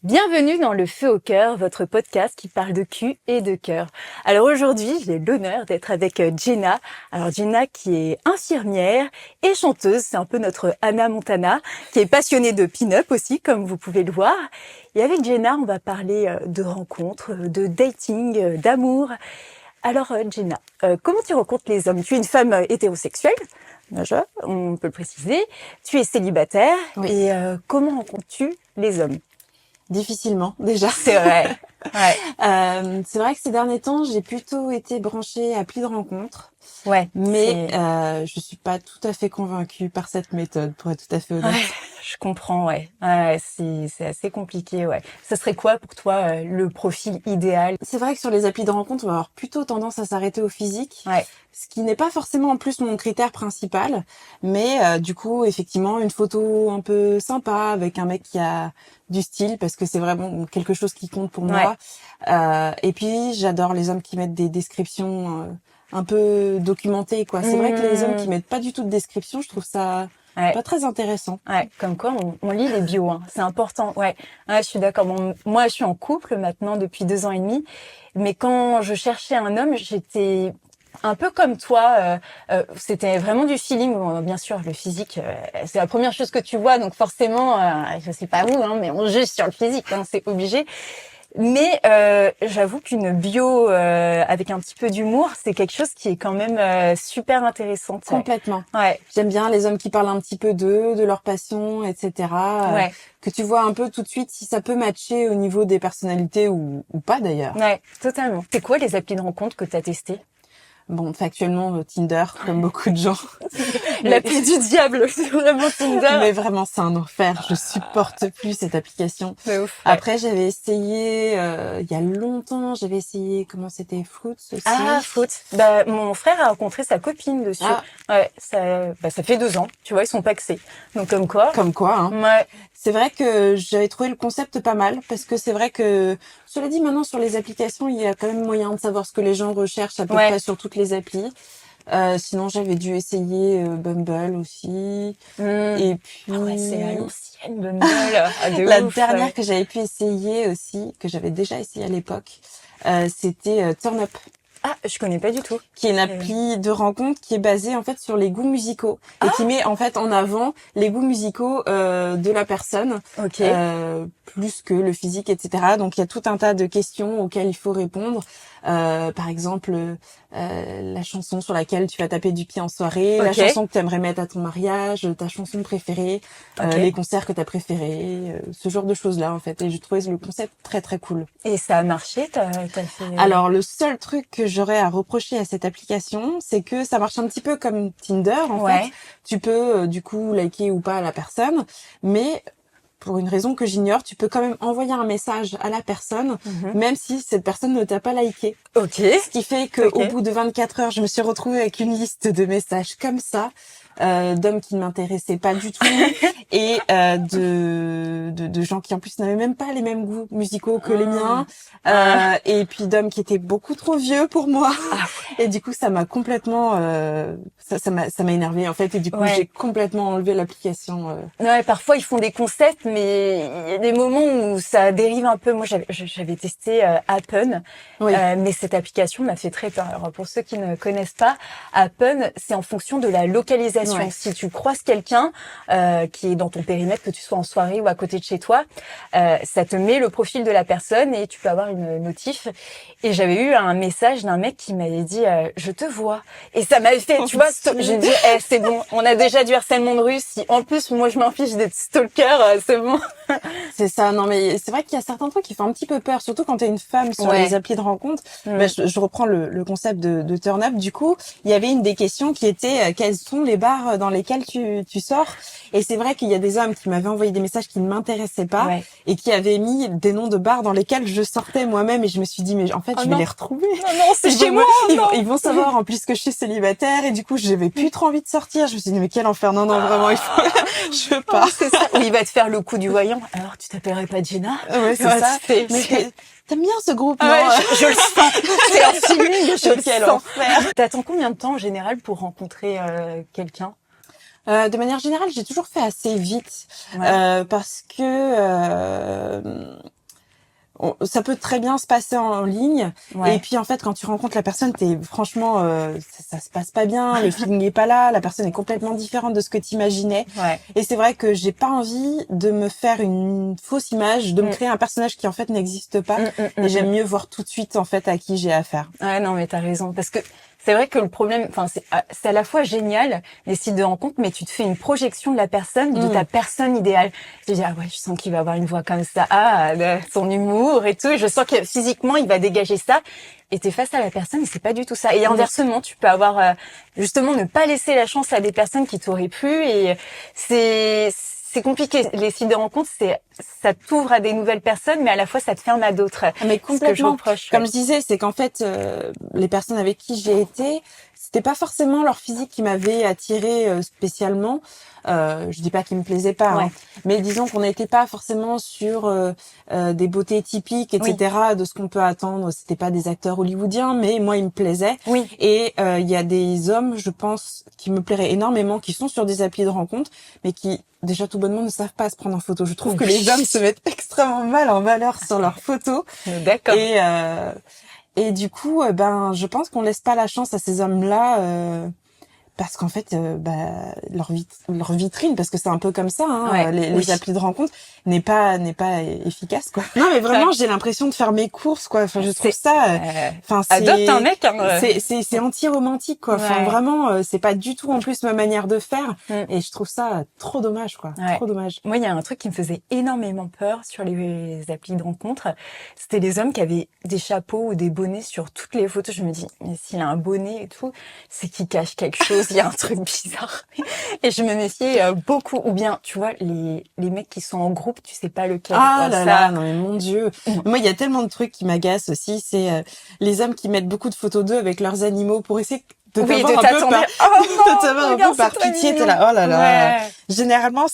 Bienvenue dans Le Feu au cœur, votre podcast qui parle de cul et de cœur. Alors aujourd'hui, j'ai l'honneur d'être avec Jenna. Alors Jenna qui est infirmière et chanteuse, c'est un peu notre Hannah Montana, qui est passionnée de pin-up aussi, comme vous pouvez le voir. Et avec Jenna, on va parler de rencontres, de dating, d'amour. Alors Jenna, comment tu rencontres les hommes? Tu es une femme hétérosexuelle, déjà, on peut le préciser. Tu es célibataire. Oui. Et comment rencontres-tu les hommes? Difficilement, déjà. C'est vrai. Ouais. C'est vrai que ces derniers temps, j'ai plutôt été branchée appli de rencontre. Ouais. Mais je suis pas tout à fait convaincue par cette méthode, pour être tout à fait honnête. Ouais, je comprends, ouais. Ouais, c'est assez compliqué, ouais. Ça serait quoi pour toi le profil idéal? C'est vrai que sur les applis de rencontre, on va avoir plutôt tendance à s'arrêter au physique. Ouais. Ce qui n'est pas forcément en plus mon critère principal. Mais du coup, effectivement, une photo un peu sympa avec un mec qui a du style, parce que c'est vraiment quelque chose qui compte pour moi. Et puis, j'adore les hommes qui mettent des descriptions un peu documentées, quoi. C'est vrai que les hommes qui mettent pas du tout de description, je trouve ça pas très intéressant. Ouais, comme quoi on lit les bios, hein. C'est important. Ouais, je suis d'accord. Bon, moi, je suis en couple maintenant depuis 2 ans et demi, mais quand je cherchais un homme, j'étais un peu comme toi, c'était vraiment du feeling. Bon, bien sûr, le physique, c'est la première chose que tu vois, donc forcément, je sais pas vous, hein, mais on juge sur le physique, hein, c'est obligé. Mais j'avoue qu'une bio avec un petit peu d'humour, c'est quelque chose qui est quand même super intéressant. Complètement. Ouais. J'aime bien les hommes qui parlent un petit peu d'eux, de leur passion, etc. Ouais. Que tu vois un peu tout de suite si ça peut matcher au niveau des personnalités ou pas d'ailleurs. Ouais, totalement. C'est quoi les applis de rencontre que t'as testé? Bon, factuellement, Tinder, comme beaucoup de gens. L'appli du diable, c'est vraiment Tinder. Mais vraiment, c'est un enfer. Je supporte plus cette application. C'est ouf. Après, j'avais essayé, il y a longtemps, comment c'était, Fruits aussi. Ah, Fruits. Bah, mon frère a rencontré sa copine dessus. Ah. Ouais, ça fait 2 ans. Tu vois, ils sont pacsés. Donc, comme quoi. Comme quoi, hein. Ouais. C'est vrai que j'avais trouvé le concept pas mal, parce que c'est vrai que, cela dit, maintenant, sur les applications, il y a quand même moyen de savoir ce que les gens recherchent à peu près sur toutes les applis. Sinon, j'avais dû essayer Bumble aussi. Et puis... Ah ouais, c'est à l'ancienne, Bumble. La dernière que j'avais pu essayer aussi, que j'avais déjà essayé à l'époque, c'était Turn Up. Ah, je connais pas du tout. Qui est une appli de rencontre qui est basée en fait sur les goûts musicaux et qui met en fait en avant les goûts musicaux de la personne, plus que le physique, etc. Donc il y a tout un tas de questions auxquelles il faut répondre. Par exemple, la chanson sur laquelle tu vas taper du pied en soirée, la chanson que tu aimerais mettre à ton mariage, ta chanson préférée, les concerts que tu as préférés, ce genre de choses-là en fait. Et je trouvais le concept très très cool. Et ça a marché, t'as fait... Alors le seul truc que j'aurais à reprocher à cette application, c'est que ça marche un petit peu comme Tinder en fait. Tu peux du coup liker ou pas la personne, mais pour une raison que j'ignore, tu peux quand même envoyer un message à la personne, même si cette personne ne t'a pas liké. Ce qui fait que au bout de 24 heures, je me suis retrouvée avec une liste de messages comme ça, d'hommes qui ne m'intéressaient pas du tout et de gens qui en plus n'avaient même pas les mêmes goûts musicaux que les miens, et puis d'hommes qui étaient beaucoup trop vieux pour moi. Et du coup, ça m'a complètement ça m'a énervée en fait, et du coup, j'ai complètement enlevé l'application. Ouais, parfois ils font des concepts, mais il y a des moments où ça dérive un peu. Moi, j'avais testé Appen, mais cette application m'a fait très peur. Alors pour ceux qui ne connaissent pas, Appen, c'est en fonction de la localisation. Si tu croises quelqu'un qui est dans ton périmètre, que tu sois en soirée ou à côté de chez toi, ça te met le profil de la personne et tu peux avoir une notif. Et j'avais eu un message d'un mec qui m'avait dit je te vois, et ça m'avait fait, tu vois, j'ai dit c'est bon, on a déjà du harcèlement de rue, si en plus moi je m'en fiche d'être stalker, c'est bon. C'est ça. Non mais c'est vrai qu'il y a certains trucs qui font un petit peu peur, surtout quand t'es une femme sur les applis de rencontre. Je reprends le concept de Turn Up. Du coup, il y avait une des questions qui était quels sont les bars dans lesquels tu sors. Et c'est vrai qu'il y a des hommes qui m'avaient envoyé des messages qui ne m'intéressaient pas et qui avaient mis des noms de bars dans lesquels je sortais moi-même, et je me suis dit mais en fait je vais les retrouver. Non, c'est chez moi. Ils vont savoir en plus que je suis célibataire, et du coup j'avais plus trop envie de sortir. Je me suis dit mais quel enfer. Non vraiment il faut je pars. C'est ça. Ou il va te faire le coup du voyant. Alors tu t'appellerais pas Jenna? Ouais, c'est ça. Mais t'aimes bien ce groupe, non? Ouais, je le sens. C'est un feeling, je le Quel sens. enfer. T'attends combien de temps en général pour rencontrer quelqu'un? De manière générale, j'ai toujours fait assez vite parce que ça peut très bien se passer en ligne. Et puis en fait, quand tu rencontres la personne, franchement, ça se passe pas bien, le feeling est pas là, la personne est complètement différente de ce que tu imaginais. Et c'est vrai que j'ai pas envie de me faire une fausse image, de me créer un personnage qui en fait n'existe pas. Et j'aime mieux voir tout de suite en fait à qui j'ai affaire. Ouais, non, mais t'as raison, parce que c'est vrai que le problème, enfin, c'est à la fois génial, les sites de rencontres, mais tu te fais une projection de la personne, de ta personne idéale. Tu te dis, ah ouais, je sens qu'il va avoir une voix comme ça, son humour et tout, et je sens que physiquement, il va dégager ça. Et t'es face à la personne et c'est pas du tout ça. Et inversement, tu peux avoir, justement, ne pas laisser la chance à des personnes qui t'auraient plu, et c'est compliqué. Les sites de rencontres, ça t'ouvre à des nouvelles personnes, mais à la fois ça te ferme à d'autres. Mais complètement. Comme je disais, c'est qu'en fait, les personnes avec qui j'ai été, c'était pas forcément leur physique qui m'avait attirée spécialement. Je dis pas qu'ils me plaisaient pas, hein, mais disons qu'on n'était pas forcément sur des beautés typiques, etc. de ce qu'on peut attendre. C'était pas des acteurs hollywoodiens, mais moi, ils me plaisaient. Et il y a des hommes, je pense, qui me plairaient énormément, qui sont sur des applis de rencontres, mais qui déjà tout bonnement ne savent pas se prendre en photo. Je trouve que les hommes se mettent extrêmement mal en valeur sur leurs photos. D'accord. Et du coup, je pense qu'on laisse pas la chance à ces hommes-là parce qu'en fait, leur vitrine, parce que c'est un peu comme ça, hein, les applis de rencontre n'est pas efficace, quoi. Non, mais vraiment, j'ai l'impression de faire mes courses, quoi. Enfin, je trouve ça, adopte un mec, hein, c'est anti-romantique, quoi. Enfin, vraiment, c'est pas du tout en plus ma manière de faire, et je trouve ça trop dommage, quoi. Trop dommage. Moi, il y a un truc qui me faisait énormément peur sur les applis de rencontre, c'était les hommes qui avaient des chapeaux ou des bonnets sur toutes les photos. Je me dis, mais s'il a un bonnet et tout, c'est qu'il cache quelque chose. Il y a un truc bizarre. Et je me méfiais beaucoup. Ou bien, tu vois, les mecs qui sont en groupe, tu sais pas lequel. Ah là là, non mais mon Dieu. Moi, il y a tellement de trucs qui m'agacent aussi. C'est les hommes qui mettent beaucoup de photos d'eux avec leurs animaux pour essayer de t'avoir un peu par pitié. T'es là, oh là là. Généralement,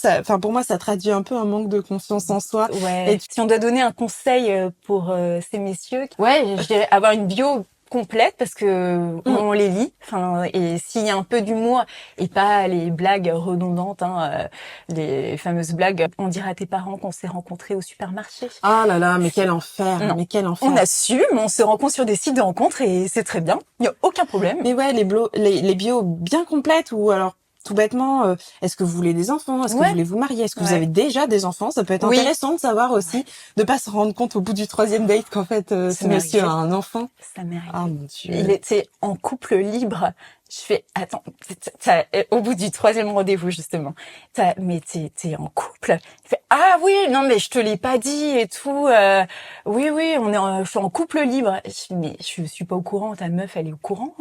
pour moi, ça traduit un peu un manque de confiance en soi. Et si on doit donner un conseil pour ces messieurs, je dirais avoir une bio complète parce que on les lit, et s'il y a un peu d'humour et pas les blagues redondantes, les fameuses blagues, on dira à tes parents qu'on s'est rencontrés au supermarché. Ah là là, mais quel enfer, mais quel enfer. On assume, on se rencontre sur des sites de rencontres et c'est très bien, il y a aucun problème. Mais ouais, les bios bien complètes ou alors tout bêtement, est-ce que vous voulez des enfants? Est-ce que vous voulez vous marier? Est-ce que vous avez déjà des enfants? Ça peut être intéressant de savoir aussi, de pas se rendre compte au bout du 3e date qu'en fait, ce monsieur a un enfant. Ça m'arrive. Ah mon Dieu. Il était en couple libre. Je fais, attends, au bout du 3e rendez-vous, justement. Mais t'es en couple? Il fait, ah oui, non, mais je te l'ai pas dit et tout. Oui, je suis en couple libre. Mais je suis pas au courant. Ta meuf, elle est au courant?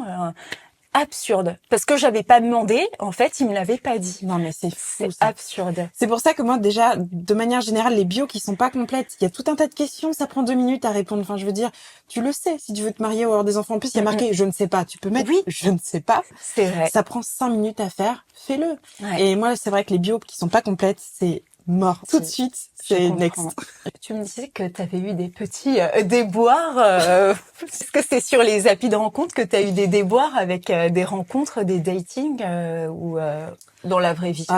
Absurde. Parce que j'avais pas demandé, en fait, il me l'avait pas dit. Non, mais c'est fou, ça. Absurde. C'est pour ça que moi, déjà, de manière générale, les bios qui sont pas complètes, il y a tout un tas de questions, ça prend 2 minutes à répondre. Enfin, je veux dire, tu le sais, si tu veux te marier ou avoir des enfants. En plus, il y a marqué, je ne sais pas. Tu peux mettre, je ne sais pas. C'est vrai. Ça prend 5 minutes à faire. Fais-le. Et moi, c'est vrai que les bios qui sont pas complètes, c'est mort. Tout de suite, c'est next. Tu me disais que tu avais eu des petits déboires. Est-ce que c'est sur les applis de rencontres que tu as eu des déboires avec des rencontres, des datings ou dans la vraie vie?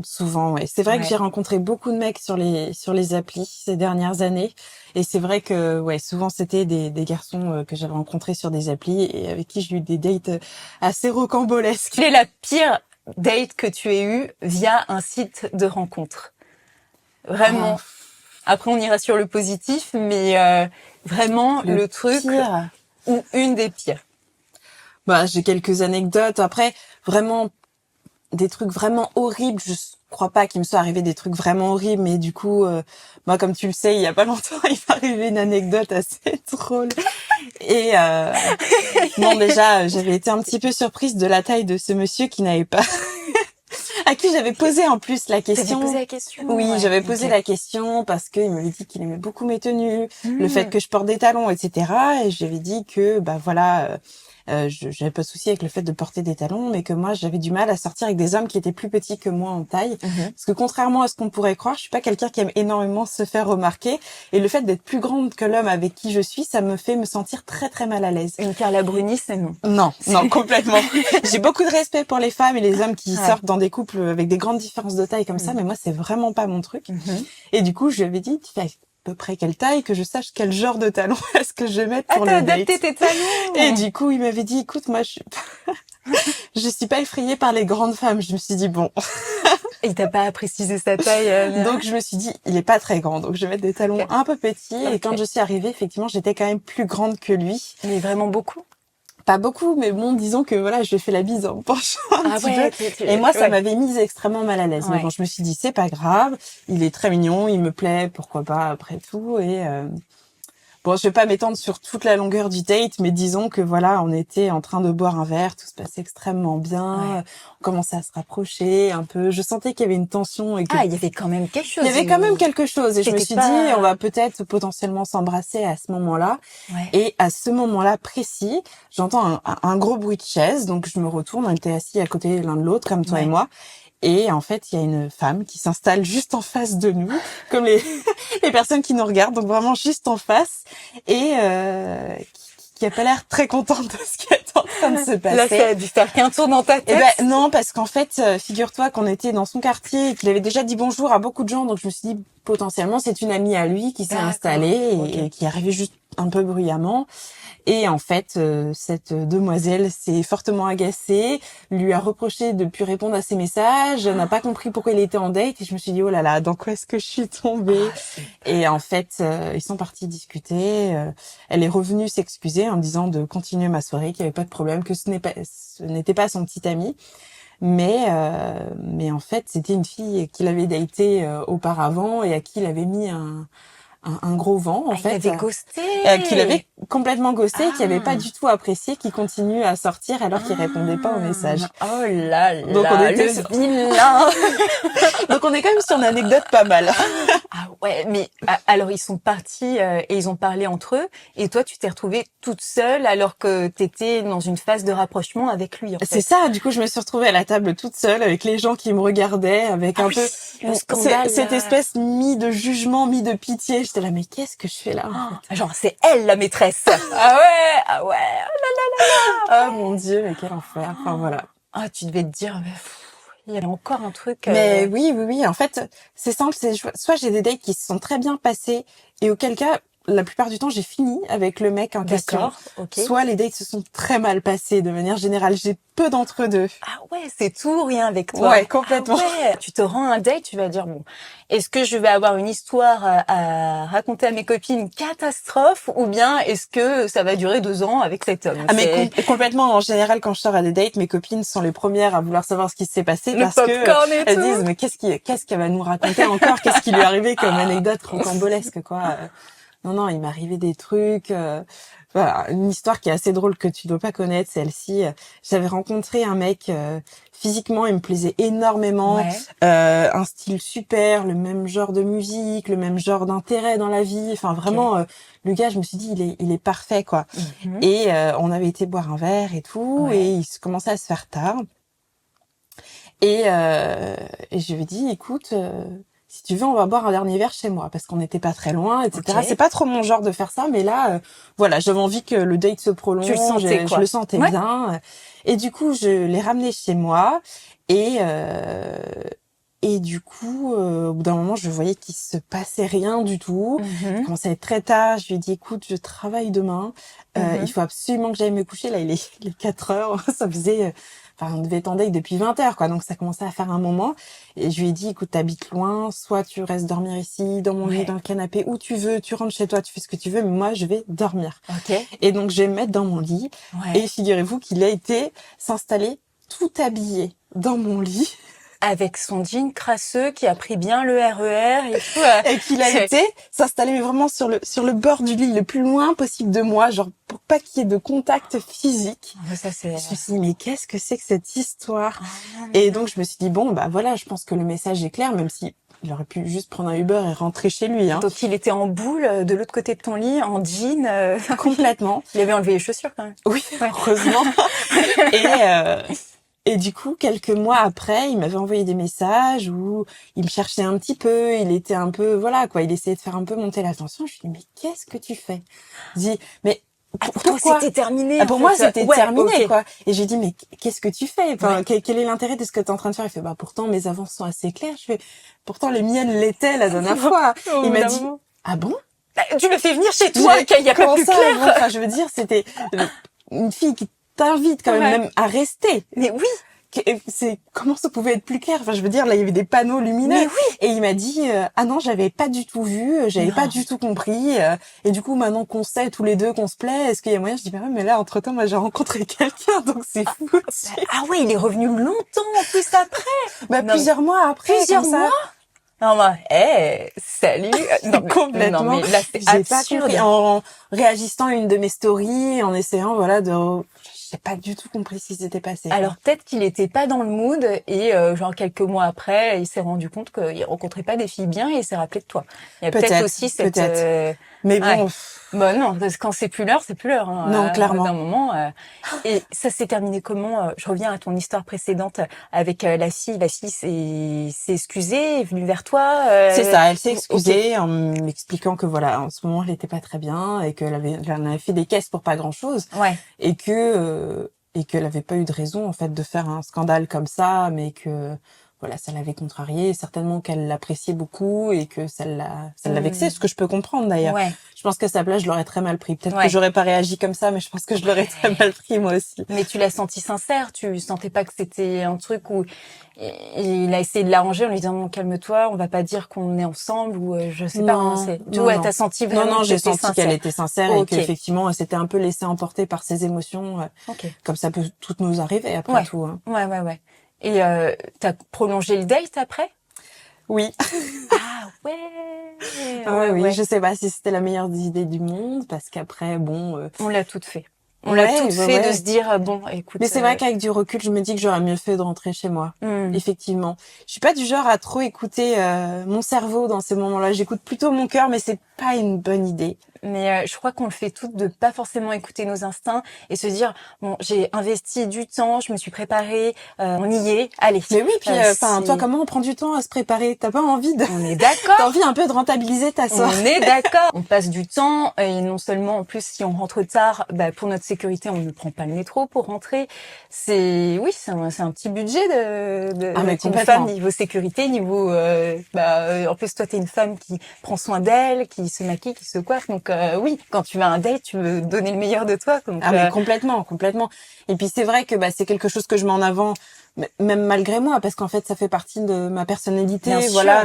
Souvent, ouais. C'est vrai que j'ai rencontré beaucoup de mecs sur les applis ces dernières années. Et c'est vrai que, souvent c'était des garçons que j'avais rencontrés sur des applis et avec qui j'ai eu des dates assez rocambolesques. Quelle est la pire date que tu aies eu via un site de rencontre? Vraiment. Après, on ira sur le positif, mais vraiment le truc pire. Ou une des pires. J'ai quelques anecdotes. Après, vraiment des trucs vraiment horribles. Je crois pas qu'il me soit arrivé des trucs vraiment horribles, mais du coup, moi, comme tu le sais, il y a pas longtemps, il m'est arrivé une anecdote assez drôle. Et bon, déjà, j'avais été un petit peu surprise de la taille de ce monsieur qui n'avait pas à qui j'avais posé en plus la question. T'avais posé la question? Oui, j'avais posé la question parce qu'il m'avait dit qu'il aimait beaucoup mes tenues, le fait que je porte des talons, etc. Et j'avais dit que, j'avais pas de souci avec le fait de porter des talons, mais que moi j'avais du mal à sortir avec des hommes qui étaient plus petits que moi en taille, parce que contrairement à ce qu'on pourrait croire, je suis pas quelqu'un qui aime énormément se faire remarquer, et le fait d'être plus grande que l'homme avec qui je suis, ça me fait me sentir très très mal à l'aise. Une Carla Bruni, c'est non. Non, complètement. J'ai beaucoup de respect pour les femmes et les hommes qui sortent dans des couples avec des grandes différences de taille comme ça, mais moi c'est vraiment pas mon truc. Et du coup je lui avais dit, tu fais à peu près quelle taille, que je sache quel genre de talons est-ce que je vais mettre pour le date. T'as adapté tes talons. Et du coup il m'avait dit, écoute, moi je suis pas effrayée par les grandes femmes. Je me suis dit bon. Et il t'a pas précisé sa taille. Donc je me suis dit, il est pas très grand, donc je vais mettre des talons un peu petits. Et quand je suis arrivée, effectivement, j'étais quand même plus grande que lui. Mais vraiment beaucoup. Pas beaucoup, mais bon, disons que voilà, je lui ai fait la bise en penchant un petit peu. Et moi, ça m'avait mise extrêmement mal à l'aise. Mais bon, je me suis dit, c'est pas grave, il est très mignon, il me plaît, pourquoi pas, après tout. Et bon, je vais pas m'étendre sur toute la longueur du date, mais disons que voilà, on était en train de boire un verre, tout se passait extrêmement bien, on commençait à se rapprocher un peu. Je sentais qu'il y avait une tension et que il y avait quand même quelque chose. Il y avait quand même quelque chose, et je me suis dit, on va peut-être potentiellement s'embrasser à ce moment-là. Et à ce moment-là précis, j'entends un gros bruit de chaise, donc je me retourne, on était assis à côté l'un de l'autre, comme toi et moi. Et en fait, il y a une femme qui s'installe juste en face de nous, comme les personnes qui nous regardent, donc vraiment juste en face, et qui a pas l'air très contente de ce qui est en train de se passer. Là, ça a dû faire qu'un tour dans ta tête. Eh ben non, parce qu'en fait, figure-toi qu'on était dans son quartier et qu'il avait déjà dit bonjour à beaucoup de gens, donc je me suis dit potentiellement c'est une amie à lui qui s'est installée et qui arrivait juste un peu bruyamment. Et en fait, cette demoiselle s'est fortement agacée, lui a reproché de plus répondre à ses messages, n'a pas compris pourquoi il était en date, et je me suis dit, oh là là, dans quoi est-ce que je suis tombée? Et en fait, ils sont partis discuter, elle est revenue s'excuser en me disant de continuer ma soirée, qu'il n'y avait pas de problème, que ce n'était pas son petit ami. Mais en fait, c'était une fille qu'il avait datée auparavant et à qui il avait mis un gros vent, en fait. Il avait ghosté. Qu'il avait complètement ghosté, qui avait pas du tout apprécié, qui continue à sortir alors qu'il répondait pas aux messages. Oh là là, donc on était le vilain. Donc on est quand même sur une anecdote pas mal. Ah ouais, mais alors ils sont partis et ils ont parlé entre eux, et toi tu t'es retrouvée toute seule alors que t'étais dans une phase de rapprochement avec lui, en fait. C'est ça, du coup je me suis retrouvée à la table toute seule avec les gens qui me regardaient, avec un peu cette espèce mi de jugement, mi de pitié. J'étais là, mais qu'est-ce que je fais là, en fait? Genre c'est elle la maîtresse. Ah ouais, oh là là là. Oh mon Dieu, mais quel enfer. Enfin voilà. Ah, tu devais te dire, il y a encore un truc. Mais oui. En fait, c'est simple. C'est soit j'ai des dates qui se sont très bien passées et auquel cas, la plupart du temps, j'ai fini avec le mec en question. Soit les dates se sont très mal passées de manière générale. J'ai peu d'entre deux. Ah ouais, c'est tout ou rien avec toi. Ouais, complètement. Ah ouais. Tu te rends un date, tu vas dire bon, est-ce que je vais avoir une histoire à raconter à mes copines catastrophe, ou bien est-ce que ça va durer 2 ans avec cet homme? Ah mais complètement. En général, quand je sors à des dates, mes copines sont les premières à vouloir savoir ce qui s'est passé parce que elles disent mais qu'est-ce qu'elle va nous raconter encore? Qu'est-ce qui lui est arrivé comme anecdote rocambolesque, quoi? Non, il m'est arrivé des trucs. Voilà, une histoire qui est assez drôle que tu dois pas connaître, celle-ci. J'avais rencontré un mec, physiquement, il me plaisait énormément. Un style super, le même genre de musique, le même genre d'intérêt dans la vie. Enfin, vraiment, le gars, je me suis dit, il est parfait, quoi. Et on avait été boire un verre et tout, et il commençait à se faire tard. Et je lui ai dit, écoute... si tu veux, on va boire un dernier verre chez moi, parce qu'on n'était pas très loin, etc. C'est pas trop mon genre de faire ça, mais là, voilà, j'avais envie que le date se prolonge. Tu le sentais, quoi. Je le sentais bien. Et du coup, je l'ai ramené chez moi, et du coup, au bout d'un moment, je voyais qu'il se passait rien du tout. Il commençait à être très tard. Je lui ai dit, écoute, je travaille demain. Il faut absolument que j'aille me coucher. Là, il est 4 heures. Ça faisait... Enfin, on devait être en date depuis 20 heures, quoi. Donc, ça commençait à faire un moment. Et je lui ai dit, écoute, t'habites loin. Soit tu restes dormir ici, dans mon lit, dans le canapé, où tu veux. Tu rentres chez toi, tu fais ce que tu veux. Mais moi, je vais dormir. Et donc, je vais me mettre dans mon lit. Et figurez-vous qu'il a été s'installer tout habillé dans mon lit. Avec son jean crasseux qui a pris bien le RER et tout. Et qu'il a été s'installer vraiment sur le bord du lit le plus loin possible de moi, genre pour pas qu'il y ait de contact physique. Ça, c'est... Je me suis dit, mais qu'est-ce que c'est que cette histoire? Et donc, je me suis dit, bon, bah voilà, je pense que le message est clair, même si il aurait pu juste prendre un Uber et rentrer chez lui. Hein. Donc il était en boule de l'autre côté de ton lit, en jean. Complètement. Il avait enlevé les chaussures quand même. Oui, ouais. Heureusement. Et du coup, quelques mois après, il m'avait envoyé des messages où il me cherchait un petit peu, il était un peu, voilà quoi, il essayait de faire un peu monter la tension. Je lui dis, mais qu'est-ce que tu fais? Je dis, mais pourquoi c'était terminé? Pour moi, c'était terminé, okay. quoi. Et j'ai dit, mais qu'est-ce que tu fais? Enfin, quel est l'intérêt de ce que tu es en train de faire? Il fait, bah, pourtant, mes avances sont assez claires. Je fais, pourtant, les miennes l'étaient la dernière fois. Il m'a dit, ah bon? Tu le fais venir chez toi, qu'il n'y a pas plus clair. Bon, enfin, je veux dire, c'était une fille qui t'invite quand même à rester. Mais oui. Comment ça pouvait être plus clair? Enfin, je veux dire, là, il y avait des panneaux lumineux. Mais oui. Et il m'a dit, ah non, j'avais pas du tout vu, j'avais pas du tout compris. Et du coup, maintenant qu'on sait tous les deux qu'on se plaît, est-ce qu'il y a moyen? Je dis, bah ouais, mais là, entre temps, moi, j'ai rencontré quelqu'un, donc c'est fou. Ah ouais, il est revenu longtemps en plus après. Bah, plusieurs mois après. Plusieurs mois? Non, bah, salut. Non, mais, complètement. Non, mais là, c'est absurde. En réagissant à une de mes stories, en essayant, voilà, j'ai pas du tout compris ce qui s'était passé. Alors peut-être qu'il était pas dans le mood et genre quelques mois après, il s'est rendu compte qu'il rencontrait pas des filles bien et il s'est rappelé de toi. Il y a peut-être aussi cette. Mais bon. Ouais. Bah non, parce que quand c'est plus l'heure, c'est plus l'heure. Hein, non, clairement. D'un moment. Et ça s'est terminé comment? Je reviens à ton histoire précédente avec la fille. La fille s'est excusée, est venue vers toi. C'est ça, elle s'est excusée en m'expliquant que voilà, en ce moment, elle était pas très bien et qu'elle avait fait des caisses pour pas grand-chose. Ouais. Et qu'elle avait pas eu de raison en fait de faire un scandale comme ça, mais que voilà, ça l'avait contrariée, certainement qu'elle l'appréciait beaucoup et que ça l'a vexée, ce que je peux comprendre d'ailleurs. Ouais. Je pense qu'à sa place, je l'aurais très mal pris. Peut-être que j'aurais pas réagi comme ça, mais je pense que je l'aurais très mal pris moi aussi. Mais tu l'as senti sincère, tu sentais pas que c'était un truc où il a essayé de l'arranger en lui disant bon, calme-toi, on va pas dire qu'on est ensemble ou je sais pas. Non, t'as senti vraiment. Non, j'ai senti qu'elle était sincère et qu'effectivement, elle s'était un peu laissée emporter par ses émotions, comme ça peut toutes nous arriver après tout. Hein. Ouais. Et t'as prolongé le date après? Oui. Ah ouais. Oui, je sais pas si c'était la meilleure idée du monde parce qu'après bon on l'a toutes fait. On l'a toutes fait de se dire bon écoute. Mais c'est vrai qu'avec du recul, je me dis que j'aurais mieux fait de rentrer chez moi. Effectivement. Je suis pas du genre à trop écouter mon cerveau dans ces moments-là. J'écoute plutôt mon cœur, mais c'est pas une bonne idée. Mais je crois qu'on le fait toutes de pas forcément écouter nos instincts et se dire bon j'ai investi du temps, je me suis préparée, on y est, allez. Mais oui, puis toi comment on prend du temps à se préparer? T'as pas envie de On est d'accord. T'as envie un peu de rentabiliser ta soirée. On est d'accord. On passe du temps et non seulement en plus si on rentre tard, pour notre sécurité, on ne prend pas le métro pour rentrer. C'est un petit budget de une femme niveau sécurité, niveau en plus toi t'es une femme qui prend soin d'elle, qui se maquille, qui se coiffe. Donc oui, quand tu as un date, tu veux donner le meilleur de toi. Donc, mais complètement. Et puis c'est vrai que c'est quelque chose que je mets en avant, même malgré moi, parce qu'en fait ça fait partie de ma personnalité,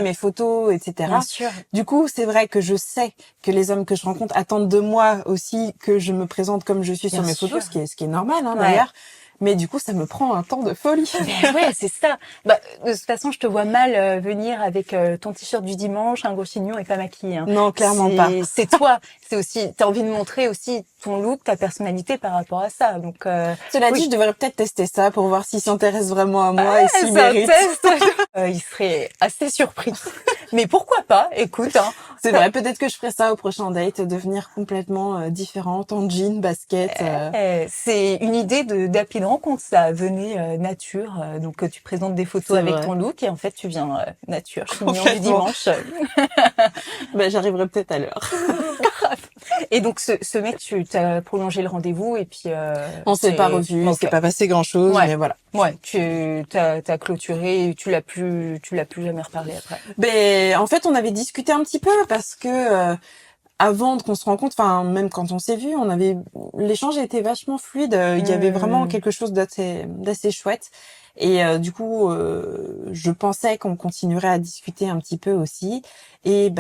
mes photos, etc. Bien sûr. Du coup, c'est vrai que je sais que les hommes que je rencontre attendent de moi aussi que je me présente comme je suis sur mes photos, ce qui est normal d'ailleurs. Mais du coup, ça me prend un temps de folie. Ouais, c'est ça. De toute façon, je te vois mal venir avec ton t-shirt du dimanche, un gros chignon et pas maquillée. Hein. Non, clairement pas. C'est toi. C'est aussi, t'as envie de montrer aussi ton look, ta personnalité par rapport à ça. Donc, cela dit, je devrais peut-être tester ça pour voir s'il s'intéresse vraiment à moi et s'il mérite. Il serait assez surpris. Mais pourquoi pas? Écoute, hein. C'est vrai, peut-être que je ferai ça au prochain date, devenir complètement différente en jean, basket. C'est une idée d'appli de rencontre, ça. Venez nature, donc tu présentes des photos avec ton look et en fait tu viens nature, chignon du dimanche. J'arriverai peut-être à l'heure. Et donc ce mec, tu t'as prolongé le rendez-vous et puis on s'est pas revu, il s'est pas passé grand-chose, mais voilà. Ouais, tu t'as clôturé et tu l'as plus jamais reparlé après. En fait, on avait discuté un petit peu parce que avant qu'on se rencontre, enfin même quand on s'est vu, l'échange était vachement fluide, il y avait vraiment quelque chose d'assez chouette. Et du coup, je pensais qu'on continuerait à discuter un petit peu aussi. Et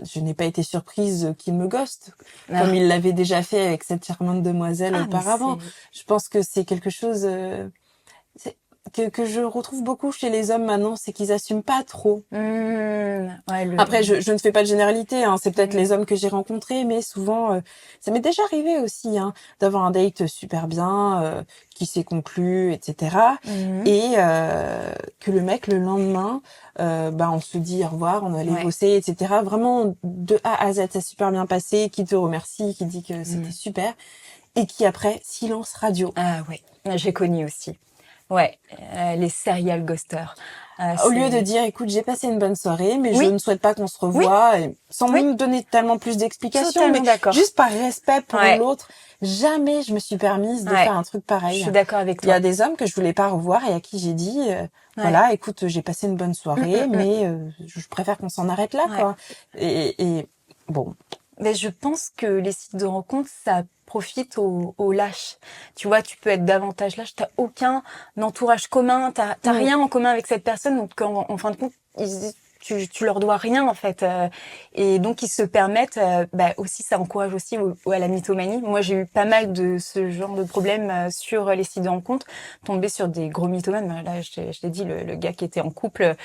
je n'ai pas été surprise qu'il me ghoste, comme il l'avait déjà fait avec cette charmante demoiselle auparavant. Je pense que c'est quelque chose... que je retrouve beaucoup chez les hommes maintenant, c'est qu'ils assument pas trop. Ouais, Après, je ne fais pas de généralité, hein, c'est peut-être les hommes que j'ai rencontrés, mais souvent, ça m'est déjà arrivé aussi, hein, d'avoir un date super bien, qui s'est conclu, etc. Et que le mec, le lendemain, on se dit au revoir, on allait bosser, etc. Vraiment, de A à Z, ça s'est super bien passé, qui te remercie, qui dit que c'était super, et qui après, silence radio. Ah ouais, j'ai connu aussi. Ouais, les serial ghosters. Au lieu de dire, écoute, j'ai passé une bonne soirée, mais je Oui. ne souhaite pas qu'on se revoie, et sans même donner tellement plus d'explications, Totalement mais d'accord. juste par respect pour l'autre, jamais je me suis permise de faire un truc pareil. Je suis d'accord avec toi. Il y a des hommes que je voulais pas revoir et à qui j'ai dit, voilà, écoute, j'ai passé une bonne soirée, mais je préfère qu'on s'en arrête là, quoi. Et bon. Mais je pense que les sites de rencontres, ça profite aux lâches. Tu vois, tu peux être davantage lâche, t'as aucun entourage commun, t'as rien en commun avec cette personne, donc en fin de compte, tu leur dois rien en fait, et donc ils se permettent, aussi ça encourage aussi à la mythomanie. Moi j'ai eu pas mal de ce genre de problèmes sur les sites de rencontres, tombé sur des gros mythomanes. Là je t'ai dit le gars qui était en couple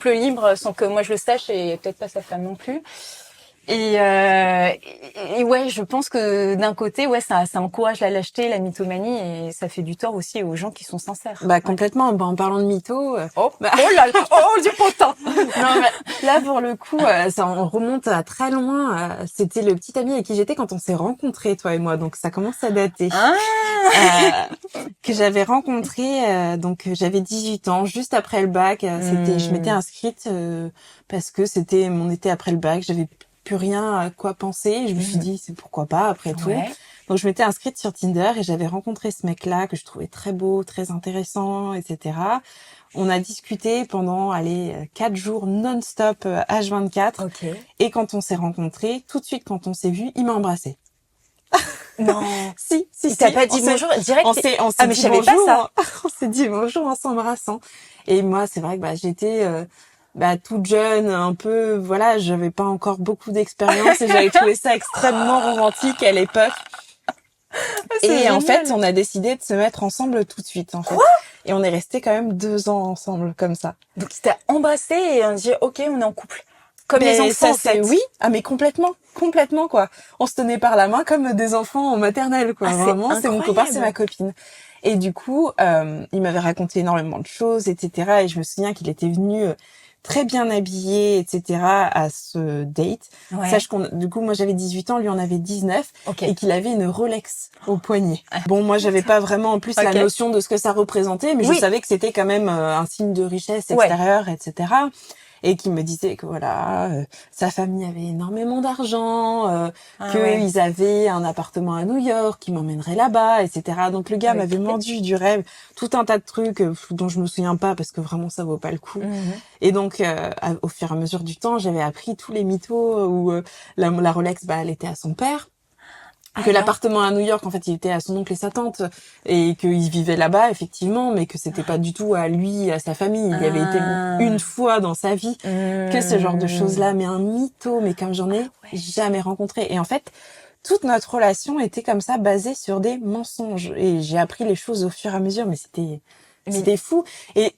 libre sans que moi je le sache et peut-être pas sa femme non plus. Et ouais, je pense que d'un côté, ça encourage la lâcheté, la mythomanie, et ça fait du tort aussi aux gens qui sont sincères. Complètement. En parlant de mythos, oh là là, oh du potin. Non, mais là pour le coup, ça on remonte à très loin. C'était le petit ami avec qui j'étais quand on s'est rencontrés, toi et moi. Donc ça commence à dater. Que j'avais rencontré, donc j'avais 18 ans, juste après le bac. Je m'étais inscrite parce que c'était mon été après le bac. J'avais plus rien à quoi penser. Je me suis dit, c'est pourquoi pas après tout. Donc je m'étais inscrite sur Tinder et j'avais rencontré ce mec-là que je trouvais très beau, très intéressant, etc. On a discuté pendant 4 jours non-stop H24. Et quand on s'est rencontrés, tout de suite quand on s'est vu, il m'a embrassé. Non. si. Il t'a pas dit bonjour direct? On s'est mais dit je savais bonjour. pas ça. On s'est dit bonjour en s'embrassant. Et moi, c'est vrai que j'étais toute jeune, un peu, voilà, j'avais pas encore beaucoup d'expérience et j'avais trouvé ça extrêmement romantique à l'époque. Et génial. En fait, on a décidé de se mettre ensemble tout de suite, en fait. Et on est restés quand même 2 ans ensemble, comme ça. Donc il t'a embrassé et on dit ok, on est en couple. Comme les enfants, en fait. Oui, mais complètement, quoi. On se tenait par la main comme des enfants en maternelle, quoi. Vraiment, c'est mon copain, c'est ma copine. Et du coup, il m'avait raconté énormément de choses, etc. Et je me souviens qu'il était venu très bien habillé, etc. à ce date. Sache du coup, moi j'avais 18 ans, lui en avait 19, et qu'il avait une Rolex au poignet. Bon, moi j'avais pas vraiment en plus la notion de ce que ça représentait, mais je savais que c'était quand même un signe de richesse extérieure, etc. Et qui me disait que voilà, sa famille avait énormément d'argent, qu'ils avaient un appartement à New York, qui m'emmènerait là-bas, etc. Donc le gars m'avait vendu du rêve, tout un tas de trucs dont je me souviens pas parce que vraiment ça vaut pas le coup. Et donc au fur et à mesure du temps, j'avais appris tous les mythos où la Rolex, elle était à son père. Que l'appartement à New York, en fait, il était à son oncle et sa tante, et qu'il vivait là-bas, effectivement, mais que c'était pas du tout à lui, à sa famille. Il y avait été une fois dans sa vie que ce genre de choses-là, mais un mytho, mais comme j'en ai jamais rencontré. Et en fait, toute notre relation était comme ça, basée sur des mensonges. Et j'ai appris les choses au fur et à mesure, mais c'était fou. Et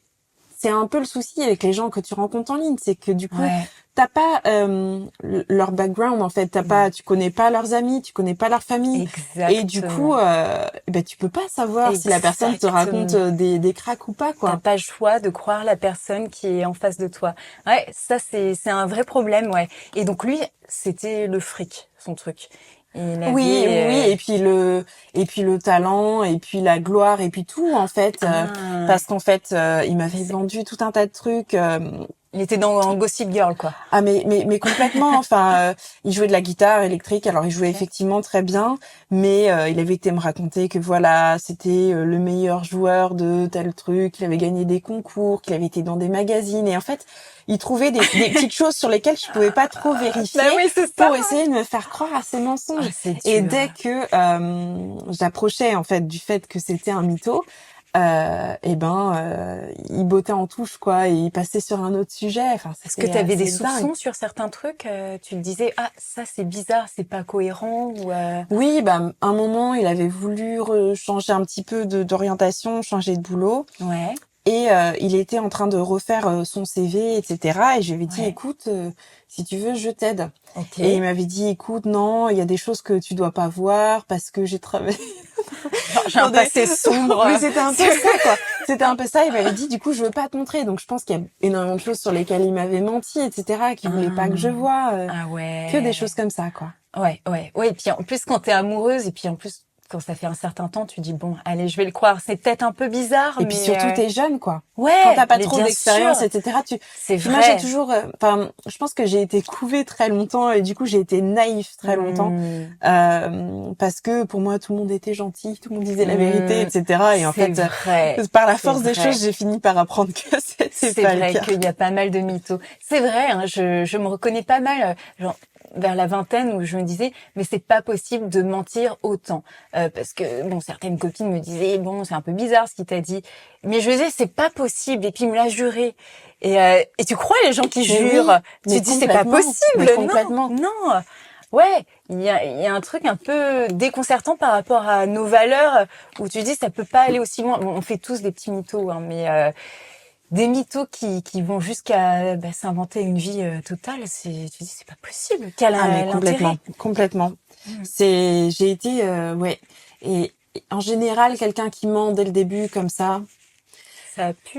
c'est un peu le souci avec les gens que tu rencontres en ligne, c'est que du coup, t'as pas leur background en fait, tu connais pas leurs amis, tu connais pas leur famille. Exactement. Et du coup, tu peux pas savoir si la personne te raconte des cracks ou pas, quoi. T'as pas le choix de croire la personne qui est en face de toi. Ouais, ça c'est un vrai problème, Et donc lui, c'était le fric, son truc. Oui, et puis le talent, et puis la gloire, et puis tout en fait, parce qu'en fait, il m'avait vendu tout un tas de trucs. Il était en Gossip Girl, quoi. Ah mais complètement. Enfin, il jouait de la guitare électrique. Alors il jouait effectivement très bien, mais il avait été me raconter que voilà, c'était le meilleur joueur de tel truc, qu'il avait gagné des concours, qu'il avait été dans des magazines. Et en fait, il trouvait des petites choses sur lesquelles je pouvais pas trop vérifier pour essayer de me faire croire à ces mensonges. Et dès que j'approchais en fait du fait que c'était un mytho, il bottait en touche, quoi, et il passait sur un autre sujet. Enfin, est-ce que tu avais des soupçons sur certains trucs? Tu te disais, ça c'est bizarre, c'est pas cohérent, ou Oui, un moment, il avait voulu changer un petit peu d'orientation, changer de boulot. Et il était en train de refaire son CV, etc. Et je lui avais dit, écoute, si tu veux, je t'aide. Okay. Et il m'avait dit, écoute, non, il y a des choses que tu dois pas voir parce que j'ai travaillé. J'ai un passé sombre. Mais c'était un peu ça, quoi. C'était un peu ça. Il m'avait dit, du coup, je veux pas te montrer. Donc, je pense qu'il y a énormément de choses sur lesquelles il m'avait menti, etc., qu'il voulait pas que je voie. Que des choses comme ça, quoi. Ouais. Et puis, en plus, quand t'es amoureuse, et puis, en plus, quand ça fait un certain temps, tu dis, bon, allez, je vais le croire. C'est peut-être un peu bizarre, et mais... puis surtout, t'es jeune, quoi. Ouais. Quand t'as pas trop d'expérience, etc., C'est vrai. Moi, j'ai toujours, je pense que j'ai été couvée très longtemps et du coup, j'ai été naïve très longtemps, parce que pour moi, tout le monde était gentil, tout le monde disait la vérité, etc. Et en fait, par la force des choses, j'ai fini par apprendre que c'était pas le cas. C'est vrai qu'il y a pas mal de mythos. C'est vrai, hein, je me reconnais pas mal, genre, vers la vingtaine où je me disais mais c'est pas possible de mentir autant parce que bon certaines copines me disaient bon c'est un peu bizarre ce qu'il t'a dit mais je disais c'est pas possible et puis il me l'a juré et tu crois les gens qui jurent tu dis c'est pas possible non ouais il y a un truc un peu déconcertant par rapport à nos valeurs où tu dis ça peut pas aller aussi loin. Bon, on fait tous des petits mythos hein, mais des mythos qui vont jusqu'à s'inventer une vie totale, tu dis c'est pas possible. Quel complètement. J'ai été et en général quelqu'un qui ment dès le début comme ça.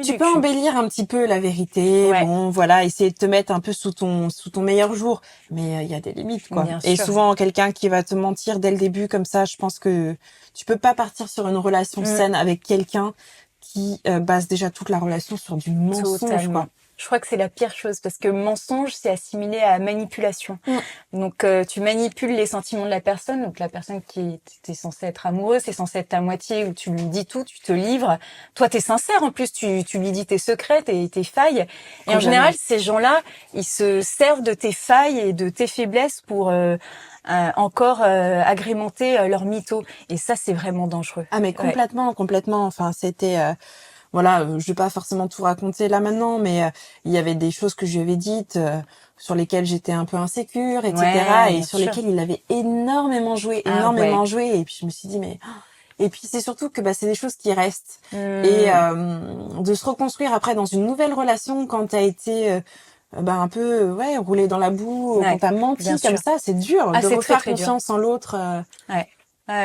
Tu peux embellir un petit peu la vérité, bon voilà, essayer de te mettre un peu sous ton meilleur jour, mais il y a des limites quoi. Bien et sûr. Souvent quelqu'un qui va te mentir dès le début comme ça, je pense que tu peux pas partir sur une relation saine avec quelqu'un qui base déjà toute la relation sur du mensonge. Totalement. Quoi. Je crois que c'est la pire chose parce que mensonge, c'est assimilé à manipulation. Donc, tu manipules les sentiments de la personne. Donc, la personne qui était censée être amoureuse, c'est censé être ta moitié où tu lui dis tout, tu te livres. Toi, t'es sincère. En plus, tu lui dis tes secrets, tes failles. Et en général, ces gens-là, ils se servent de tes failles et de tes faiblesses pour encore agrémenter leur mytho. Et ça, c'est vraiment dangereux. Ah, mais complètement. Enfin, c'était... je vais pas forcément tout raconter là maintenant, mais il y avait des choses que je lui avais dites sur lesquelles j'étais un peu insécure, etc. Et sur lesquelles il avait énormément joué. Et puis je me suis dit, mais... Et puis c'est surtout que c'est des choses qui restent. Et de se reconstruire après dans une nouvelle relation quand t'as été... un peu roulé dans la boue, quand t'as menti comme ça, c'est dur de refaire confiance en l'autre.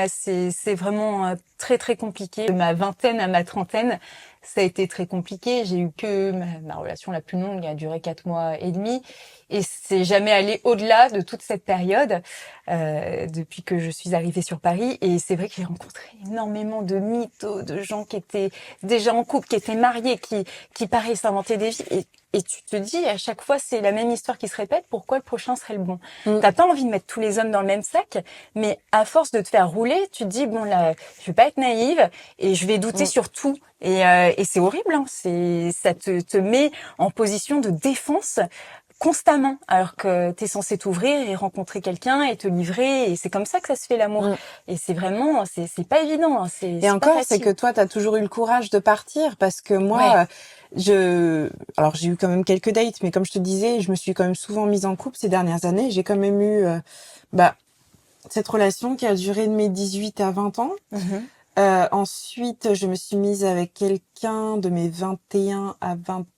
C'est vraiment très très compliqué. De ma vingtaine à ma trentaine, ça a été très compliqué. J'ai eu que ma relation la plus longue a duré 4 mois et demi et c'est jamais allé au-delà de toute cette période depuis que je suis arrivée sur Paris. Et c'est vrai que j'ai rencontré énormément de mythos, de gens qui étaient déjà en couple, qui étaient mariés, qui paraissent s'inventer des vies. Et tu te dis, à chaque fois, c'est la même histoire qui se répète. Pourquoi le prochain serait le bon? T'as pas envie de mettre tous les hommes dans le même sac, mais à force de te faire rouler, tu te dis, bon là, je vais pas être naïve et je vais douter sur tout. Et c'est horrible, hein. Ça te met en position de défense constamment, alors que t'es censé t'ouvrir et rencontrer quelqu'un et te livrer, et c'est comme ça que ça se fait l'amour. Et c'est vraiment, c'est pas évident. Hein. Et encore, c'est que toi, t'as toujours eu le courage de partir, parce que moi, alors j'ai eu quand même quelques dates, mais comme je te disais, je me suis quand même souvent mise en couple ces dernières années. J'ai quand même eu, cette relation qui a duré de mes 18 à 20 ans. Ensuite, je me suis mise avec quelqu'un de mes 21 à 24.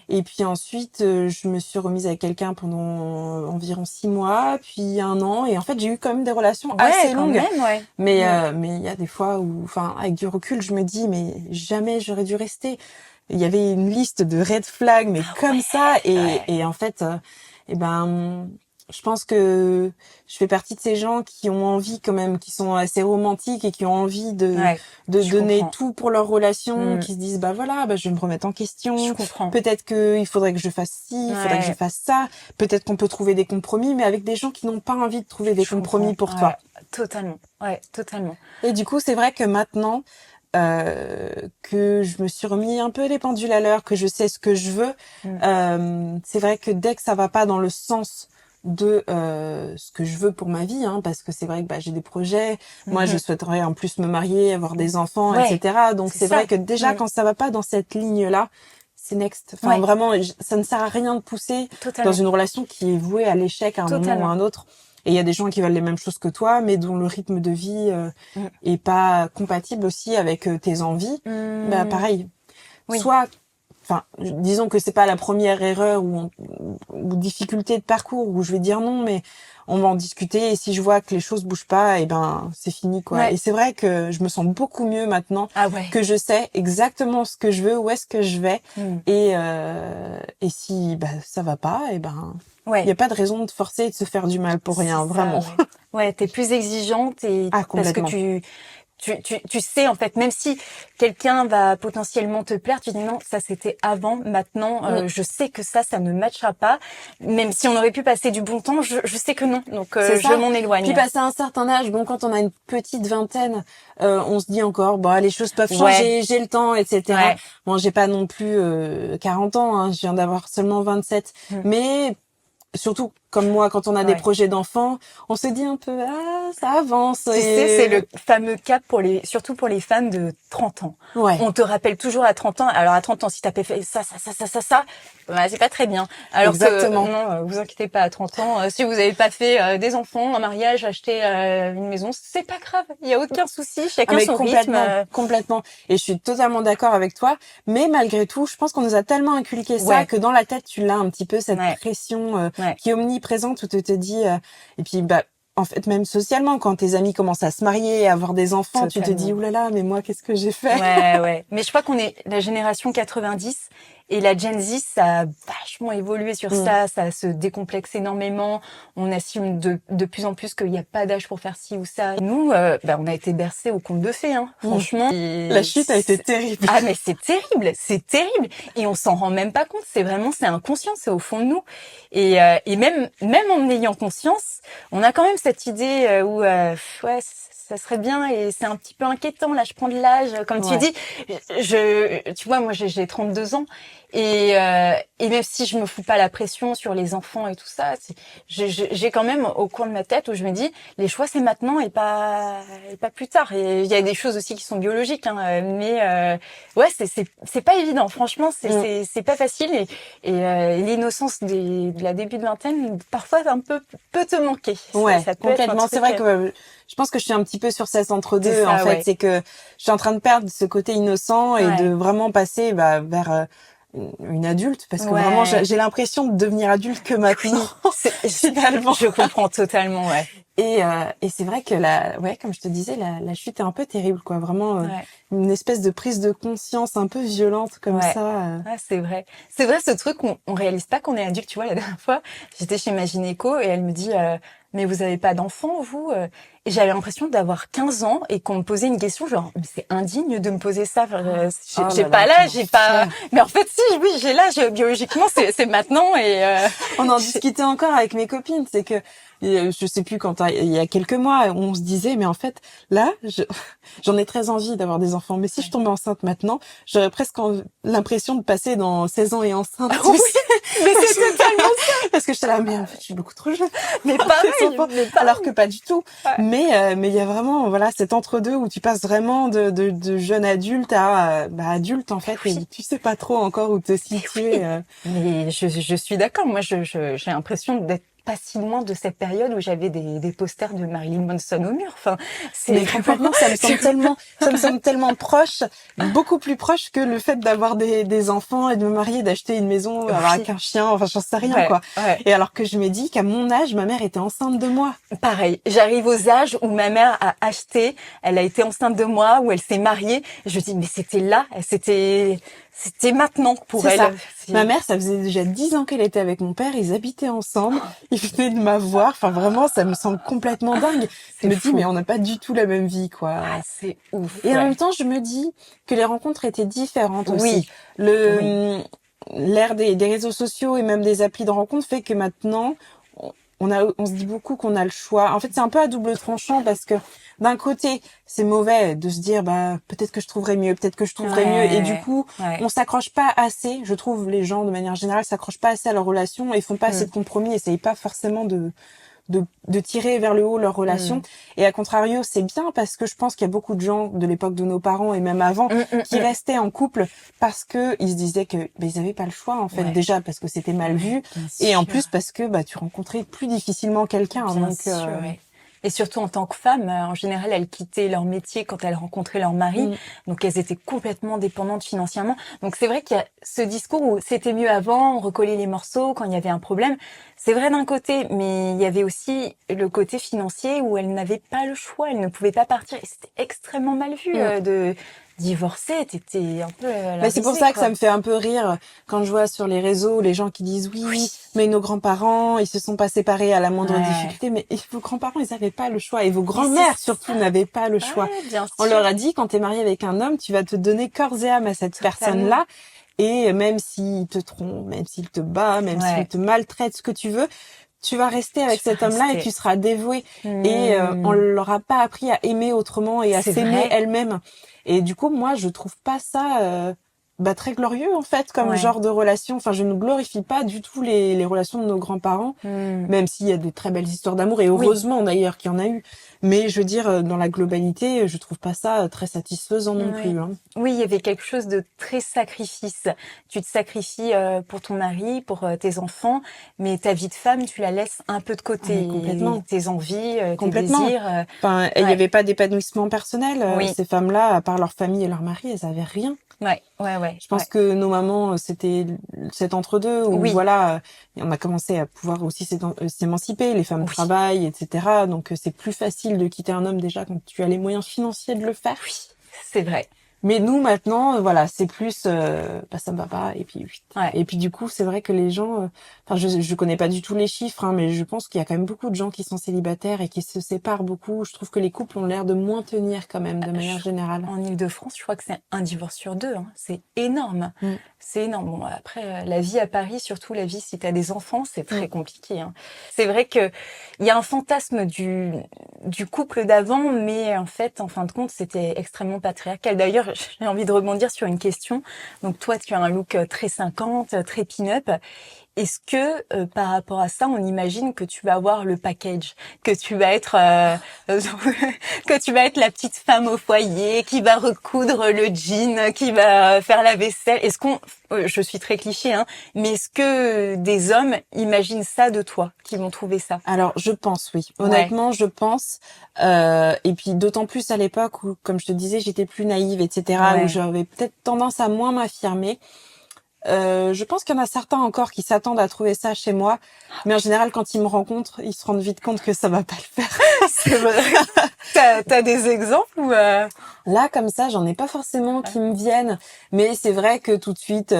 Et puis ensuite, je me suis remise avec quelqu'un pendant environ 6 mois, puis 1 an. Et en fait, j'ai eu quand même des relations assez longues. Même, mais il y a des fois où, avec du recul, je me dis, mais jamais j'aurais dû rester. Il y avait une liste de red flags, mais ça. Et en fait, je pense que je fais partie de ces gens qui ont envie quand même, qui sont assez romantiques et qui ont envie de donner tout pour leur relation, qui se disent je vais me remettre en question. Peut-être qu'il faudrait que je fasse ci, il faudrait que je fasse ça. Peut-être qu'on peut trouver des compromis, mais avec des gens qui n'ont pas envie de trouver des compromis pour toi. Totalement. Totalement. Et du coup, c'est vrai que maintenant que je me suis remis un peu les pendules à l'heure, que je sais ce que je veux, c'est vrai que dès que ça va pas dans le sens de ce que je veux pour ma vie, parce que c'est vrai que j'ai des projets, moi je souhaiterais en plus me marier, avoir des enfants, etc. Donc c'est vrai que déjà quand ça va pas dans cette ligne-là, c'est next. Vraiment, ça ne sert à rien de pousser dans une relation qui est vouée à l'échec à un moment ou à un autre. Et il y a des gens qui veulent les mêmes choses que toi, mais dont le rythme de vie est pas compatible aussi avec tes envies. Bah pareil. Oui. Soit, enfin, disons que c'est pas la première erreur ou difficulté de parcours où je vais dire non, mais on va en discuter. Et si je vois que les choses bougent pas, et ben c'est fini quoi. Ouais. Et c'est vrai que je me sens beaucoup mieux maintenant Ouais. que je sais exactement ce que je veux, où est-ce que je vais. Et si ça va pas, et ben il y a pas de raison de forcer et de se faire du mal pour rien, vraiment. Ouais, t'es plus exigeante et parce que tu sais, en fait, même si quelqu'un va potentiellement te plaire, tu dis non, ça c'était avant, maintenant, je sais que ça ne matchera pas. Même si on aurait pu passer du bon temps, je sais que non, donc je m'en éloigne. Puis passer un certain âge, bon, quand on a une petite vingtaine, on se dit encore, bon, les choses peuvent changer, j'ai le temps, etc. Ouais. Bon, j'ai pas non plus 40 ans, hein, je viens d'avoir seulement 27, mais surtout comme moi, quand on a des projets d'enfants, on se dit un peu ça avance. Tu sais, c'est le fameux cap surtout pour les femmes de 30 ans. Ouais. On te rappelle toujours à 30 ans. Alors à 30 ans, si t'as fait ça, bah, c'est pas très bien. Alors exactement. Que non, vous inquiétez pas, à 30 ans, si vous avez pas fait des enfants, un mariage, acheter une maison, c'est pas grave. Il y a aucun souci, chacun son rythme. Complètement. Et je suis totalement d'accord avec toi. Mais malgré tout, je pense qu'on nous a tellement inculqué ça que dans la tête, tu l'as un petit peu cette pression qui est omniprésente où tu te dis et puis en fait, même socialement, quand tes amis commencent à se marier, à avoir des enfants, tu te dis, oulala, mais moi, qu'est-ce que j'ai fait? Ouais. Mais je crois qu'on est la génération 90 et la Gen Z, ça a vachement évolué sur ça se décomplexe énormément. On assume de plus en plus qu'il n'y a pas d'âge pour faire ci ou ça. Nous, on a été bercés au conte de fées, hein, franchement. La chute a été terrible. Ah, mais c'est terrible. Et on s'en rend même pas compte. C'est inconscient, c'est au fond de nous. Et même en ayant conscience, on a quand même cette idée où, ça serait bien et c'est un petit peu inquiétant. Là, je prends de l'âge. Comme tu dis, tu vois, moi, j'ai 32 ans et même si je me fous pas la pression sur les enfants et tout ça, j'ai quand même au coin de ma tête où je me dis, les choix, c'est maintenant et pas plus tard. Et il y a des choses aussi qui sont biologiques, hein, mais c'est pas évident. Franchement, c'est pas facile et l'innocence de la début de vingtaine, parfois, peut te manquer. Ouais, ça peut complètement. C'est vrai que je pense que je suis un petit peu sur cet entre-deux, en fait. C'est que je suis en train de perdre ce côté innocent et de vraiment passer vers une adulte, parce que vraiment, j'ai l'impression de devenir adulte que maintenant. Finalement. Je comprends totalement, ouais. Et c'est vrai que comme je te disais, la chute est un peu terrible, quoi. Vraiment, une espèce de prise de conscience un peu violente comme ça. Ah, c'est vrai. C'est vrai, ce truc, on réalise pas qu'on est adulte. Tu vois, la dernière fois, j'étais chez ma gynéco et elle me dit, mais vous avez pas d'enfant, vous? Et j'avais l'impression d'avoir 15 ans et qu'on me posait une question genre, mais c'est indigne de me poser ça. J'ai pas l'âge, j'ai pas... Mais en fait, si, oui, j'ai l'âge. Biologiquement, c'est maintenant et... On en discutait encore avec mes copines. C'est que, je sais plus quand il y a quelques mois, on se disait, mais en fait, là, j'en ai très envie d'avoir des enfants. Mais si je tombais enceinte maintenant, j'aurais presque l'impression de passer dans 16 ans et enceinte. Oui, mais c'est totalement ça. Parce que j'étais là, mais en fait, je suis beaucoup trop jeune. Mais pareil. Alors que pas du tout. Mais il y a vraiment, voilà, cet entre-deux où tu passes vraiment de jeune adulte à, adulte, en fait, et tu sais pas trop encore où te situer. Mais je suis d'accord. Moi, j'ai l'impression d'être pas si loin de cette période où j'avais des posters de Marilyn Manson au mur. Enfin, mais complètement, ça me semble tellement proche, beaucoup plus proche que le fait d'avoir des enfants et de me marier, d'acheter une maison, avec un chien, enfin, j'en sais rien, quoi. Et alors que je me dis qu'à mon âge, ma mère était enceinte de moi. Pareil. J'arrive aux âges où ma mère a acheté, elle a été enceinte de moi, où elle s'est mariée. Je dis, mais c'était maintenant pour elle. Ça. Ma mère, ça faisait déjà 10 ans qu'elle était avec mon père, ils habitaient ensemble, ils venaient de m'avoir, enfin vraiment, ça me semble complètement dingue. Je me dis, mais on n'a pas du tout la même vie, quoi. Ah, c'est ouf. Et en même temps, je me dis que les rencontres étaient différentes aussi. L'ère des réseaux sociaux et même des applis de rencontres fait que maintenant, on se dit beaucoup qu'on a le choix. En fait, c'est un peu à double tranchant parce que d'un côté, c'est mauvais de se dire peut-être que je trouverai mieux, et du coup, on s'accroche pas assez. Je trouve les gens de manière générale s'accrochent pas assez à leur relation et font pas assez de compromis, essayent pas forcément de de tirer vers le haut leur relation. Et à contrario, c'est bien parce que je pense qu'il y a beaucoup de gens de l'époque de nos parents et même avant qui restaient en couple parce que ils se disaient que ils avaient pas le choix en fait, déjà parce que c'était mal vu et en plus parce que tu rencontrais plus difficilement quelqu'un. Bien sûr, Et surtout en tant que femme, en général, elles quittaient leur métier quand elles rencontraient leur mari, donc elles étaient complètement dépendantes financièrement. Donc c'est vrai qu'il y a ce discours où c'était mieux avant, on recollait les morceaux quand il y avait un problème. C'est vrai d'un côté, mais il y avait aussi le côté financier où elles n'avaient pas le choix, elles ne pouvaient pas partir. Et c'était extrêmement mal vu de divorcer, t'étais un peu à la Mais c'est pour risée, ça que quoi. ça me fait un peu rire quand je vois sur les réseaux les gens qui disent oui, mais nos grands-parents, ils se sont pas séparés à la moindre difficulté. Mais vos grands-parents, ils avaient pas le choix. Et vos grands-mères, surtout, n'avaient pas le choix. Bien sûr. On leur a dit, quand t'es marié avec un homme, tu vas te donner corps et âme à cette personne-là. Et même s'il te trompe, même s'il te bat, même s'il te maltraite, ce que tu veux, tu vas rester avec cet homme-là et tu seras dévouée. Et on leur a pas appris à aimer autrement et à s'aimer elle-même. Et du coup, moi, je trouve pas ça très glorieux en fait comme genre de relation. Enfin, je ne glorifie pas du tout les relations de nos grands-parents, même s'il y a des très belles histoires d'amour et heureusement d'ailleurs qu'il y en a eu. Mais je veux dire, dans la globalité, je trouve pas ça très satisfaisant non plus. Hein. Oui, il y avait quelque chose de très sacrifice. Tu te sacrifies pour ton mari, pour tes enfants, mais ta vie de femme, tu la laisses un peu de côté. Complètement. Tes envies, tes Complètement. désirs. Enfin, il y avait pas d'épanouissement personnel. Ces femmes-là, à part leur famille et leur mari, elles avaient rien. Ouais. Je pense que nos mamans, c'était cet entre-deux où voilà, on a commencé à pouvoir aussi s'émanciper, les femmes travaillent, etc. Donc c'est plus facile de quitter un homme déjà quand tu as les moyens financiers de le faire. Oui, c'est vrai. Mais nous maintenant, voilà, c'est plus ça me va pas et puis et puis du coup c'est vrai que les gens, je connais pas du tout les chiffres, hein, mais je pense qu'il y a quand même beaucoup de gens qui sont célibataires et qui se séparent beaucoup. Je trouve que les couples ont l'air de moins tenir quand même de manière générale. En Île-de-France, je crois que c'est un divorce sur deux. Hein. C'est énorme. C'est énorme. Bon, après, la vie à Paris, surtout la vie si t'as des enfants, c'est très compliqué. Hein. C'est vrai que il y a un fantasme du couple d'avant, mais en fait, en fin de compte, c'était extrêmement patriarcal. D'ailleurs, j'ai envie de rebondir sur une question. Donc toi, tu as un look très 50, très pin-up. Est-ce que par rapport à ça, on imagine que tu vas avoir le package, que tu vas être que tu vas être la petite femme au foyer qui va recoudre le jean, qui va faire la vaisselle. Est-ce qu'on je suis très cliché hein, mais est-ce que des hommes imaginent ça de toi, qui vont trouver ça? Alors, je pense oui. Honnêtement, je pense et puis d'autant plus à l'époque où comme je te disais, j'étais plus naïve etc. où j'avais peut-être tendance à moins m'affirmer. Je pense qu'il y en a certains encore qui s'attendent à trouver ça chez moi, mais en général, quand ils me rencontrent, ils se rendent vite compte que ça va pas le faire. C'est vrai. T'as des exemples ou Là, comme ça, j'en ai pas forcément qui me viennent, mais c'est vrai que tout de suite,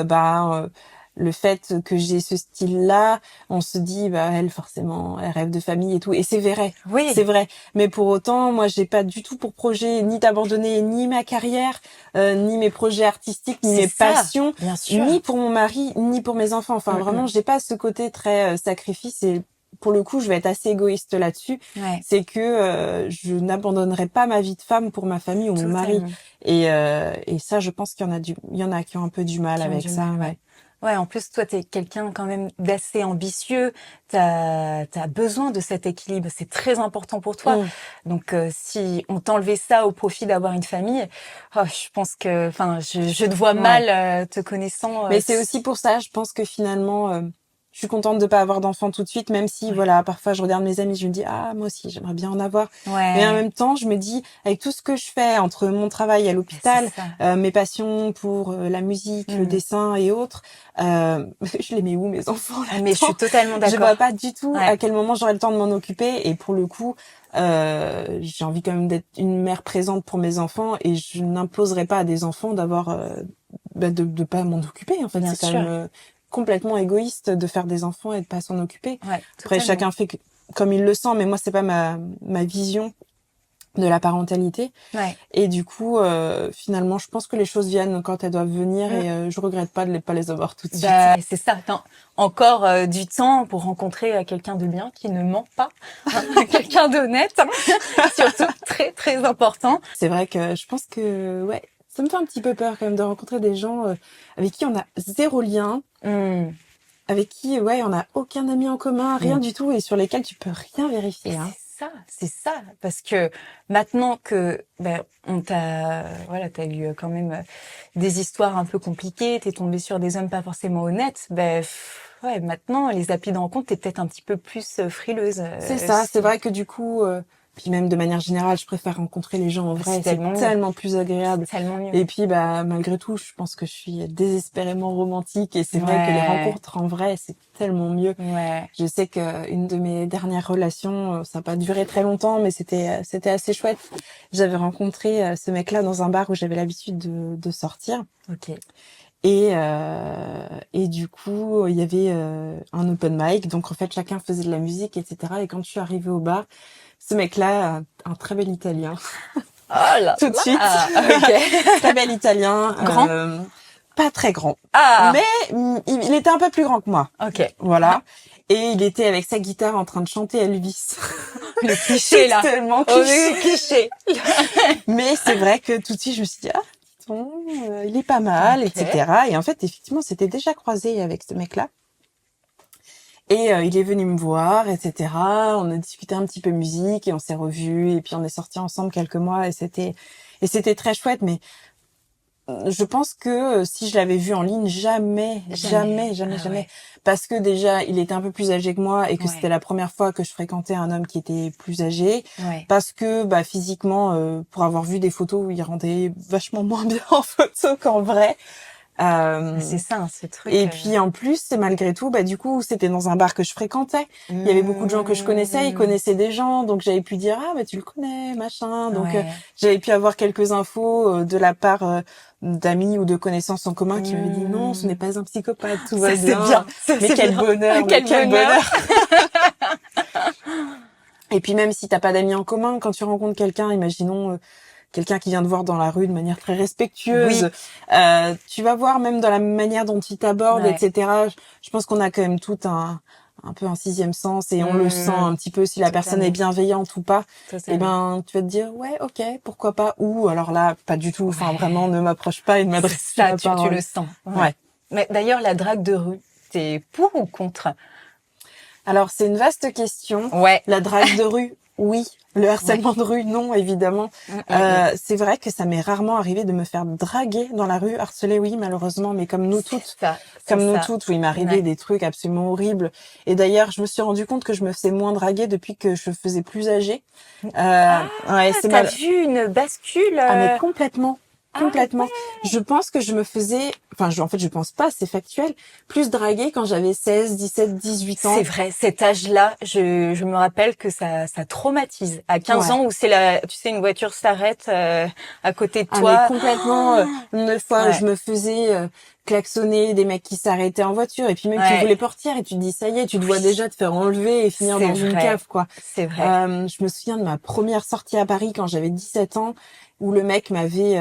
le fait que j'ai ce style-là, on se dit, elle, forcément, elle rêve de famille et tout. Et c'est vrai. Oui. C'est vrai. Mais pour autant, moi, j'ai pas du tout pour projet ni d'abandonner ni ma carrière, ni mes projets artistiques, ni mes passions, ni pour mon mari, ni pour mes enfants. Enfin, vraiment, j'ai pas ce côté très sacrifice et pour le coup, je vais être assez égoïste là-dessus. C'est que je n'abandonnerai pas ma vie de femme pour ma famille ou mon mari. Et ça, je pense qu'il y en a qui ont un peu du mal avec ça. Ouais, en plus, toi, t'es quelqu'un quand même d'assez ambitieux. T'as besoin de cet équilibre. C'est très important pour toi. Donc, si on t'enlevait ça au profit d'avoir une famille, je pense que, je te vois mal te connaissant. Mais c'est aussi pour ça, je pense que finalement, je suis contente de pas avoir d'enfants tout de suite, même si voilà, parfois je regarde mes amis, je me dis moi aussi j'aimerais bien en avoir. Mais en même temps, je me dis avec tout ce que je fais entre mon travail à l'hôpital, mes passions pour la musique, le dessin et autres, je les mets où mes enfants là Mais je suis totalement d'accord. Je vois pas du tout à quel moment j'aurai le temps de m'en occuper et pour le coup, j'ai envie quand même d'être une mère présente pour mes enfants et je n'imposerai pas à des enfants d'avoir de pas m'en occuper en fait. C'est quand même complètement égoïste de faire des enfants et de pas s'en occuper. Après, chacun fait comme il le sent, mais moi, c'est pas ma vision de la parentalité. Et du coup, finalement, je pense que les choses viennent quand elles doivent venir et je regrette pas de pas les avoir tout de suite. C'est ça. Encore du temps pour rencontrer quelqu'un de bien qui ne ment pas, quelqu'un d'honnête, surtout très très important. C'est vrai que je pense que ça me fait un petit peu peur quand même de rencontrer des gens avec qui on a zéro lien. avec qui, on n'a aucun ami en commun, rien du tout, et sur lesquels tu peux rien vérifier. Hein. C'est ça, parce que maintenant que t'as eu quand même des histoires un peu compliquées, t'es tombé sur des hommes pas forcément honnêtes, maintenant les applis de rencontre, t'es peut-être un petit peu plus frileuse. C'est ça, c'est vrai que du coup, puis même de manière générale, je préfère rencontrer les gens en vrai, c'est tellement plus agréable. Tellement mieux. Et puis malgré tout, je pense que je suis désespérément romantique et c'est vrai que les rencontres en vrai, c'est tellement mieux. Ouais. Je sais qu'une de mes dernières relations, ça n'a pas duré très longtemps, mais c'était assez chouette. J'avais rencontré ce mec-là dans un bar où j'avais l'habitude de sortir. OK. Et du coup, il y avait un open mic, donc en fait chacun faisait de la musique, etc. Et quand je suis arrivée au bar, ce mec-là, un très bel Italien, tout de suite, très bel Italien, grand, pas très grand, mais il était un peu plus grand que moi. Ok, voilà. Et il était avec sa guitare en train de chanter Elvis. Le cliché là, tellement cliché. Mais c'est vrai que tout de suite je me suis dit il est pas mal, etc. Et en fait, effectivement, c'était déjà croisé avec ce mec-là. Et il est venu me voir, etc. On a discuté un petit peu musique et on s'est revus. Et puis on est sortis ensemble quelques mois et c'était très chouette. Mais je pense que si je l'avais vu en ligne, jamais. Parce que déjà, il était un peu plus âgé que moi et que c'était la première fois que je fréquentais un homme qui était plus âgé. Parce que physiquement, pour avoir vu des photos, il rendait vachement moins bien en photo qu'en vrai. C'est ça, ce truc. Et puis en plus, c'est malgré tout, du coup, c'était dans un bar que je fréquentais. Il y avait beaucoup de gens que je connaissais, ils connaissaient des gens, donc j'avais pu dire tu le connais, machin. Donc j'avais pu avoir quelques infos de la part d'amis ou de connaissances en commun qui m'avaient dit non, ce n'est pas un psychopathe, tout va bien. Mais quel bonheur, quel bonheur. Et puis même si t'as pas d'amis en commun, quand tu rencontres quelqu'un, imaginons quelqu'un qui vient te voir dans la rue de manière très respectueuse, tu vas voir même dans la manière dont il t'aborde, etc. Je pense qu'on a quand même tout un peu un sixième sens et on le sent un petit peu si la personne est bienveillante ou pas. Et tu vas te dire ok, pourquoi pas, ou alors là pas du tout, enfin vraiment ne m'approche pas et ne m'adresse pas. Tu le sens. Mais d'ailleurs la drague de rue, t'es pour ou contre? Alors c'est une vaste question. La drague de rue, oui. Le harcèlement de rue, non, évidemment. C'est vrai que ça m'est rarement arrivé de me faire draguer dans la rue, harceler, oui, malheureusement, mais comme nous toutes. Oui, il m'est arrivé des trucs absolument horribles. Et d'ailleurs, je me suis rendu compte que je me faisais moins draguer depuis que je faisais plus âgée. T'as vu une bascule? Mais complètement. Je pense que je me faisais, je pense pas, c'est factuel, plus draguer quand j'avais 16, 17, 18 ans. C'est vrai, cet âge-là, je me rappelle que ça traumatise. À 15 ans où une voiture s'arrête à côté de toi. Mais complètement. Une fois, je me faisais klaxonner des mecs qui s'arrêtaient en voiture et puis même qui voulaient portière et tu te dis ça y est, tu te vois déjà te faire enlever et finir dans une cave, quoi. C'est vrai. Je me souviens de ma première sortie à Paris quand j'avais 17 ans où le mec m'avait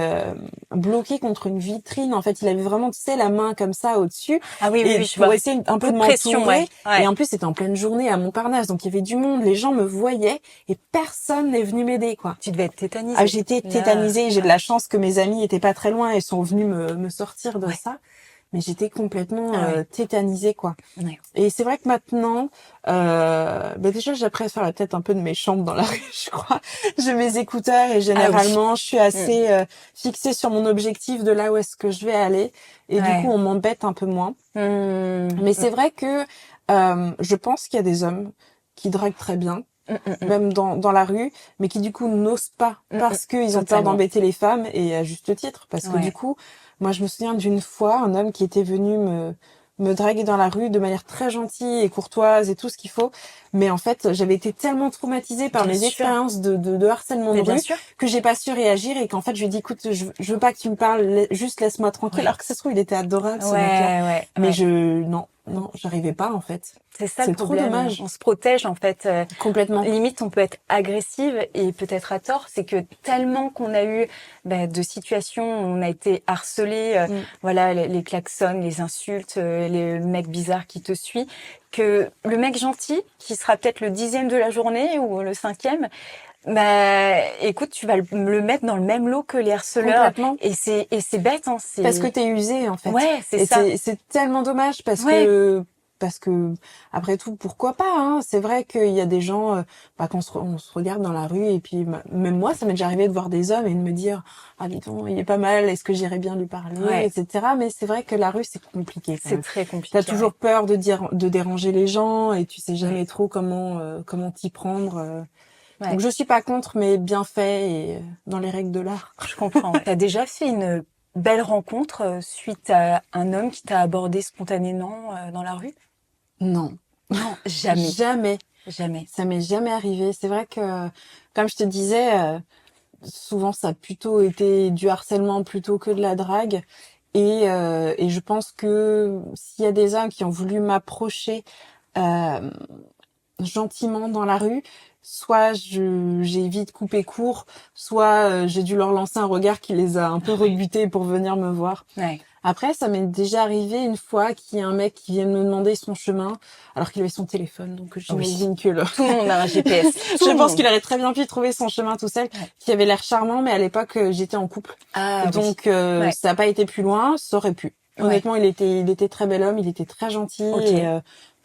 bloqué contre une vitrine. En fait, il avait vraiment, la main comme ça au-dessus. Ah oui, je pour essayer un peu de m'entourer. Et en plus, c'était en pleine journée à Montparnasse, donc il y avait du monde, les gens me voyaient et personne n'est venu m'aider, quoi. Tu devais être tétanisée. J'étais tétanisée. J'ai de la chance que mes amis étaient pas très loin et sont venus me sortir de ça. Mais j'étais complètement tétanisée, quoi. Et c'est vrai que maintenant, déjà j'apprête faire la tête un peu de mes chambres dans la rue, je crois. J'ai mes écouteurs et généralement je suis assez fixée sur mon objectif de là où est-ce que je vais aller. Et du coup on m'embête un peu moins. Mais c'est vrai que je pense qu'il y a des hommes qui draguent très bien. Même dans la rue, mais qui du coup n'osent pas parce qu'ils ont peur d'embêter les femmes et à juste titre, parce que du coup, moi je me souviens d'une fois un homme qui était venu me draguer dans la rue de manière très gentille et courtoise et tout ce qu'il faut, mais en fait j'avais été tellement traumatisée par mes expériences de harcèlement de rue que j'ai pas su réagir et qu'en fait je lui ai dit écoute je veux pas que tu me parles, juste laisse-moi tranquille, alors que ça se trouve il était adorable ce mec-là, mais non, j'arrivais pas en fait. C'est ça le problème. Trop dommage. On se protège en fait. Complètement. Limite, on peut être agressive et peut-être à tort. C'est que tellement qu'on a eu de situations où on a été harcelé, les klaxons, les insultes, les mecs bizarres qui te suivent, que le mec gentil, qui sera peut-être le 10e de la journée ou le 5e, écoute, tu vas le mettre dans le même lot que les harceleurs. Complètement. Et c'est bête, hein. Parce que t'es usé, en fait. Ouais, c'est ça. C'est tellement dommage parce que parce que après tout, pourquoi pas, hein. C'est vrai qu'il y a des gens, quand on se regarde dans la rue et puis même moi, ça m'est déjà arrivé de voir des hommes et de me dire ah dis donc, il est pas mal, est-ce que j'irais bien lui parler, etc. Mais c'est vrai que la rue c'est compliqué. C'est très compliqué. T'as toujours peur de déranger les gens et tu sais jamais trop comment t'y prendre. Donc je suis pas contre, mais bien fait et dans les règles de l'art. Je comprends. T'as déjà fait une belle rencontre suite à un homme qui t'a abordé spontanément dans la rue? Non. Non, jamais. Jamais. Ça m'est jamais arrivé. C'est vrai que, comme je te disais, souvent ça a plutôt été du harcèlement plutôt que de la drague. Et je pense que s'il y a des hommes qui ont voulu m'approcher gentiment dans la rue, soit j'ai vite coupé court, soit j'ai dû leur lancer un regard qui les a un peu rebutés pour venir me voir. Ouais. Après, ça m'est déjà arrivé une fois qu'il y a un mec qui vient me demander son chemin, alors qu'il avait son téléphone, donc j'imagine que tout le monde a un GPS. Je pense qu'il aurait très bien pu trouver son chemin tout seul, qui avait l'air charmant, mais à l'époque, j'étais en couple. Donc, ça n'a pas été plus loin, ça aurait pu. Honnêtement, il était très bel homme, il était très gentil, et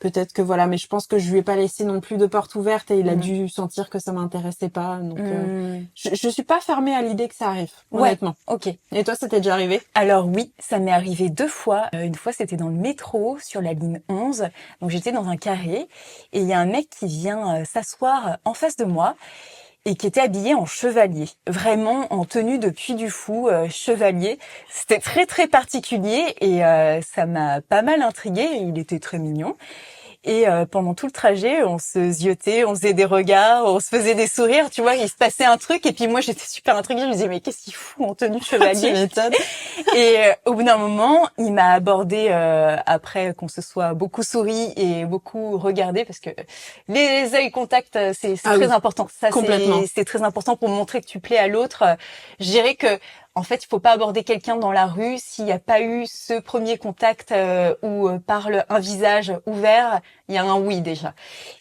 peut-être que voilà, mais je pense que je lui ai pas laissé non plus de porte ouverte et il a dû sentir que ça m'intéressait pas. Donc, je suis pas fermée à l'idée que ça arrive, honnêtement. Ok. Et toi, ça t'est déjà arrivé? Alors oui, ça m'est arrivé 2 fois. Une fois, c'était dans le métro, sur la ligne 11. Donc j'étais dans un carré et il y a un mec qui vient s'asseoir en face de moi et qui était habillé en chevalier, vraiment en tenue de Puy du Fou, chevalier. C'était très très particulier et ça m'a pas mal intriguée. Il était très mignon. Et pendant tout le trajet, on se ziotait, on faisait des regards, on se faisait des sourires, tu vois, il se passait un truc et puis moi j'étais super intriguée, je me disais mais qu'est-ce qu'il fout en tenue de chevalier? Tu m'étonnes. Et au bout d'un moment, il m'a abordé après qu'on se soit beaucoup souri et beaucoup regardé parce que les œils contact c'est très important. Ça c'est très important pour montrer que tu plais à l'autre. Je dirais que en fait, il faut pas aborder quelqu'un dans la rue s'il n'y a pas eu ce premier contact où par un visage ouvert, il y a un oui déjà.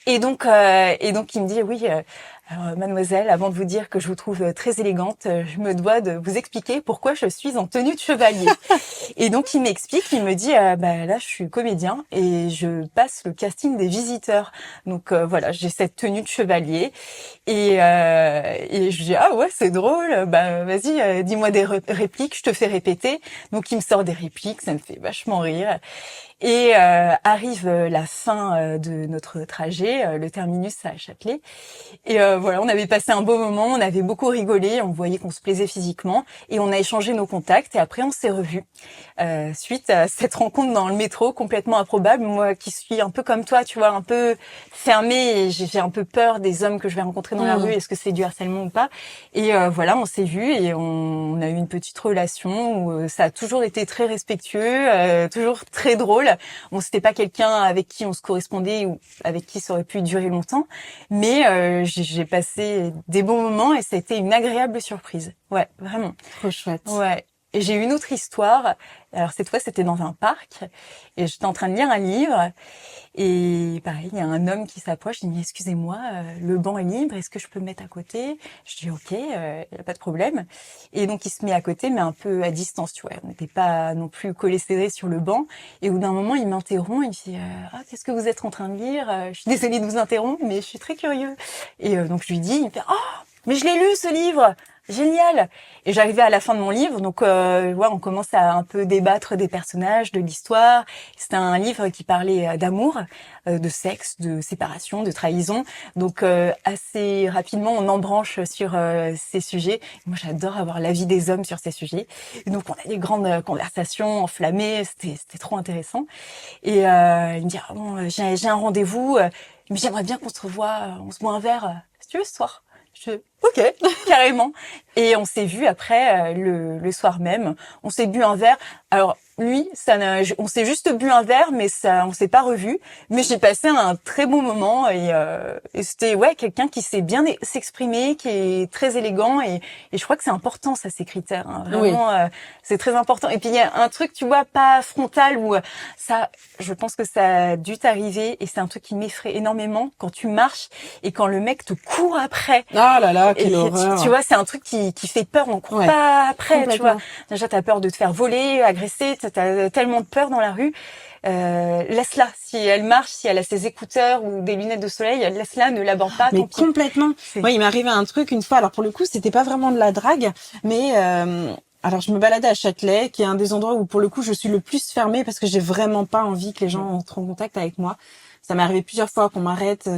Et donc il me dit oui. Alors, mademoiselle, avant de vous dire que je vous trouve très élégante, je me dois de vous expliquer pourquoi je suis en tenue de chevalier. Et donc, il m'explique, il me dit, là, je suis comédien et je passe le casting des visiteurs. Donc, voilà, j'ai cette tenue de chevalier. Et je dis, ah ouais, c'est drôle, vas-y, dis-moi des répliques, je te fais répéter. Donc, il me sort des répliques, ça me fait vachement rire. Et arrive la fin de notre trajet, le terminus à Châtelet. Et voilà, on avait passé un beau moment, on avait beaucoup rigolé, on voyait qu'on se plaisait physiquement et on a échangé nos contacts et après on s'est revus. Suite à cette rencontre dans le métro complètement improbable, moi qui suis un peu comme toi, tu vois, un peu fermée et j'ai un peu peur des hommes que je vais rencontrer dans la rue, est-ce que c'est du harcèlement ou pas. Et voilà, on s'est vus et on a eu une petite relation où ça a toujours été très respectueux, toujours très drôle. Bon, c'était pas quelqu'un avec qui on se correspondait ou avec qui ça aurait pu durer longtemps, mais j'ai passé des bons moments et ça a été une agréable surprise. Ouais, vraiment. Trop chouette. Ouais. Et j'ai eu une autre histoire. Alors cette fois, c'était dans un parc et j'étais en train de lire un livre et pareil, il y a un homme qui s'approche. Il me dit excusez-moi, le banc est libre, est-ce que je peux me mettre à côté? Je dis ok, y a pas de problème. Et donc il se met à côté, mais un peu à distance, tu vois. On n'était pas non plus collés serrés sur le banc. Et au bout d'un moment, il m'interrompt. Il me dit qu'est-ce que vous êtes en train de lire? Je suis désolée de vous interrompre, mais je suis très curieux. Et donc je lui dis, il me fait mais je l'ai lu ce livre. Génial. Et j'arrivais à la fin de mon livre, donc on commence à un peu débattre des personnages, de l'histoire. C'était un livre qui parlait d'amour, de sexe, de séparation, de trahison. Donc assez rapidement, on embranche sur ces sujets. Moi, j'adore avoir l'avis des hommes sur ces sujets. Et donc on a des grandes conversations enflammées. C'était trop intéressant. Et il me dit bon, j'ai un rendez-vous, mais j'aimerais bien qu'on se revoie, on se boit un verre, si tu veux, ce soir. Ok, carrément. Et on s'est vu après le soir même. On s'est bu un verre. Alors lui, on s'est juste bu un verre, mais on s'est pas revu. Mais j'ai passé un très bon moment et c'était quelqu'un qui sait bien s'exprimer, qui est très élégant et je crois que c'est important ça ces critères. Hein. Vraiment, c'est très important. Et puis il y a un truc, tu vois, pas frontal où ça, je pense que ça a dû t'arriver et c'est un truc qui m'effraie énormément quand tu marches et quand le mec te court après. Ah là là, quelle horreur. Tu vois, c'est un truc qui fait peur. On court pas après, tu vois. Déjà, t'as peur de te faire voler, agresser. t'as tellement de peur dans la rue, laisse-la. Si elle marche, si elle a ses écouteurs ou des lunettes de soleil, laisse-la, ne l'aborde pas. Mais complètement. Moi, il m'est arrivé un truc une fois. Alors pour le coup, c'était pas vraiment de la drague, mais alors je me baladais à Châtelet, qui est un des endroits où pour le coup je suis le plus fermée parce que j'ai vraiment pas envie que les gens entrent en contact avec moi. Ça m'est arrivé plusieurs fois qu'on m'arrête,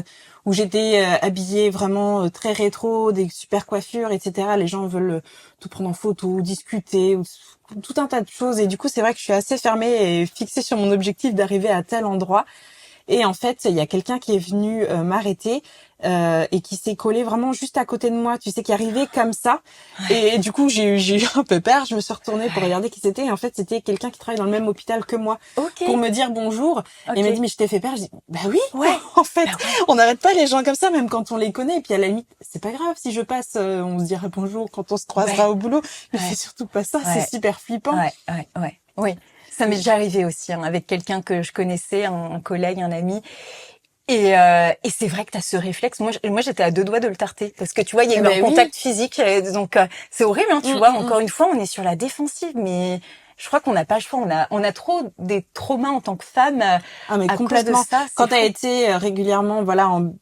où j'étais habillée vraiment très rétro, des super coiffures, etc. Les gens veulent tout prendre en photo, discuter, ou tout un tas de choses. Et du coup, c'est vrai que je suis assez fermée et fixée sur mon objectif d'arriver à tel endroit. Et en fait, il y a quelqu'un qui est venu m'arrêter et qui s'est collé vraiment juste à côté de moi, tu sais, qui arrivait comme ça. Et du coup, j'ai eu un peu peur. Je me suis retournée pour regarder qui c'était. Et en fait, c'était quelqu'un qui travaille dans le même hôpital que moi pour me dire bonjour. Et il m'a dit, mais je t'ai fait peur. Je dis, bah oui, en fait, on n'arrête pas les gens comme ça, même quand on les connaît. Et puis à la limite, c'est pas grave si je passe, on se dira bonjour quand on se croisera au boulot. Mais c'est surtout pas ça, c'est super flippant. Oui. Ça m'est déjà arrivé aussi, avec quelqu'un que je connaissais, un collègue, un ami. Et c'est vrai que tu as ce réflexe. Moi, j'étais à 2 doigts de le tarter parce que tu vois, il y a eu un contact physique. Donc, c'est horrible, tu vois. Encore une fois, on est sur la défensive, mais je crois qu'on n'a pas le choix. On a trop des traumas en tant que femme mais à complètement. cause de ça. Quand tu as été régulièrement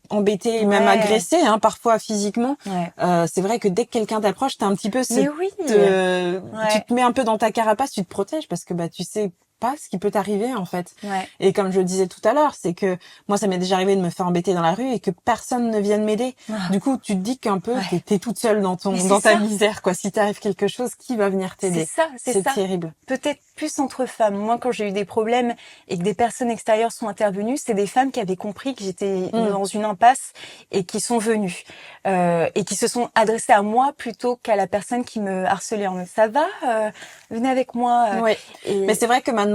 embêtée et même agressée, parfois physiquement, c'est vrai que dès que quelqu'un t'approche, t'as un petit peu tu te mets un peu dans ta carapace, tu te protèges parce que tu sais pas ce qui peut t'arriver en fait. Et comme je le disais tout à l'heure, c'est que moi ça m'est déjà arrivé de me faire embêter dans la rue et que personne ne vienne m'aider. Du coup, tu te dis qu'un peu t'es toute seule dans ta misère quoi. Si t'arrive quelque chose, qui va venir t'aider? C'est terrible. Peut-être plus entre femmes. Moi, quand j'ai eu des problèmes et que des personnes extérieures sont intervenues, c'est des femmes qui avaient compris que j'étais dans une impasse et qui sont venues et qui se sont adressées à moi plutôt qu'à la personne qui me harcelait en mode ça va, venez avec moi. Mais c'est vrai que maintenant,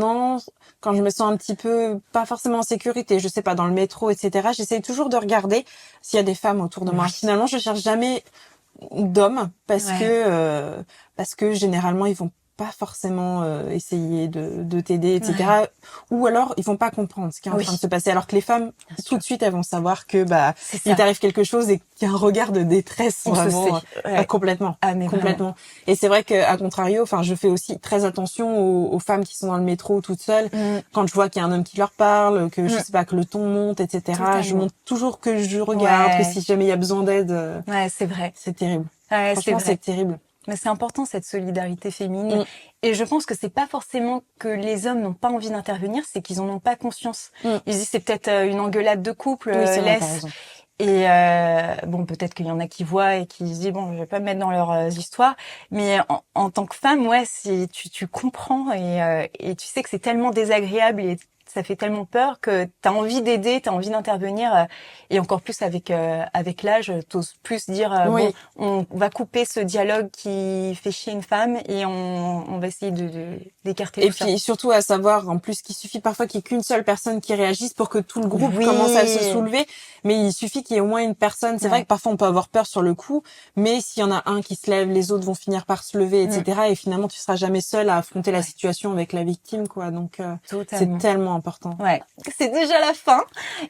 quand je me sens un petit peu pas forcément en sécurité, je sais pas, dans le métro, etc., j'essaie toujours de regarder s'il y a des femmes autour de moi. Finalement, je cherche jamais d'hommes parce que généralement ils vont pas forcément essayer de t'aider, etc. Ou alors ils vont pas comprendre ce qui est en train de se passer. Alors que les femmes, tout de suite, elles vont savoir que il t'arrive quelque chose et qu'il y a un regard de détresse vraiment complètement, complètement. Et c'est vrai que à contrario, je fais aussi très attention aux femmes qui sont dans le métro toutes seules. Quand je vois qu'il y a un homme qui leur parle, que je sais pas, que le ton monte, etc. Je montre toujours que je regarde, que si jamais il y a besoin d'aide. C'est vrai. C'est terrible. Franchement, c'est terrible. Mais c'est important cette solidarité féminine. Et je pense que c'est pas forcément que les hommes n'ont pas envie d'intervenir, c'est qu'ils en ont pas conscience. Ils disent c'est peut-être une engueulade de couple, laisse. Et peut-être qu'il y en a qui voient et qui se disent bon, je vais pas me mettre dans leurs histoires. Mais en tant que femme, si tu comprends et tu sais que c'est tellement désagréable et ça fait tellement peur que t'as envie d'aider, t'as envie d'intervenir et encore plus avec l'âge, t'oses plus dire bon, on va couper ce dialogue qui fait chier une femme et on va essayer d'écarter tout ça. Et puis surtout à savoir en plus qu'il suffit parfois qu'il y ait qu'une seule personne qui réagisse pour que tout le groupe commence à se soulever, mais il suffit qu'il y ait au moins une personne. C'est vrai que parfois on peut avoir peur sur le coup, mais s'il y en a un qui se lève, les autres vont finir par se lever, etc. Et finalement tu seras jamais seul à affronter la situation avec la victime quoi. Donc c'est tellement important. C'est déjà la fin.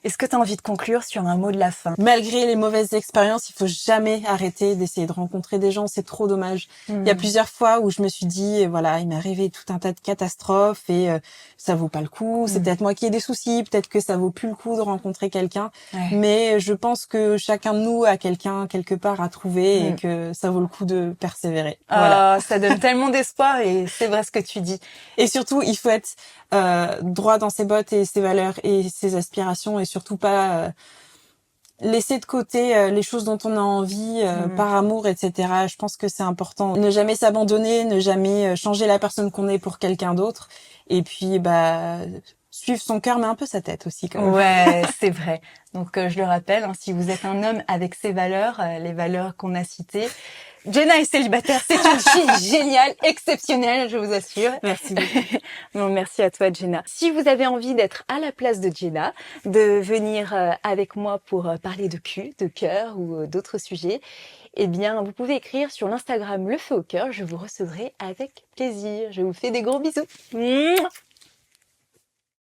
Est-ce que tu as envie de conclure sur un mot de la fin? Malgré les mauvaises expériences, il faut jamais arrêter d'essayer de rencontrer des gens, c'est trop dommage. Il y a plusieurs fois où je me suis dit il m'est arrivé tout un tas de catastrophes et ça vaut pas le coup, c'est peut-être moi qui ai des soucis, peut-être que ça vaut plus le coup de rencontrer quelqu'un, mais je pense que chacun de nous a quelqu'un quelque part à trouver et que ça vaut le coup de persévérer. Ça donne tellement d'espoir et c'est vrai ce que tu dis. Et surtout, il faut être droit dans ses bottes et ses valeurs et ses aspirations et surtout pas laisser de côté les choses dont on a envie par amour, etc. Je pense que c'est important. Ne jamais s'abandonner, ne jamais changer la personne qu'on est pour quelqu'un d'autre. Et puis, suivre son cœur, mais un peu sa tête aussi quand même. Ouais, c'est vrai. Donc, je le rappelle, si vous êtes un homme avec ses valeurs, les valeurs qu'on a citées, Jenna est célibataire, c'est une fille géniale, exceptionnelle, je vous assure. Merci beaucoup. Bon, merci à toi, Jenna. Si vous avez envie d'être à la place de Jenna, de venir avec moi pour parler de cul, de cœur ou d'autres sujets, eh bien, vous pouvez écrire sur l'Instagram Le Feu au Cœur. Je vous recevrai avec plaisir. Je vous fais des gros bisous. Mouah.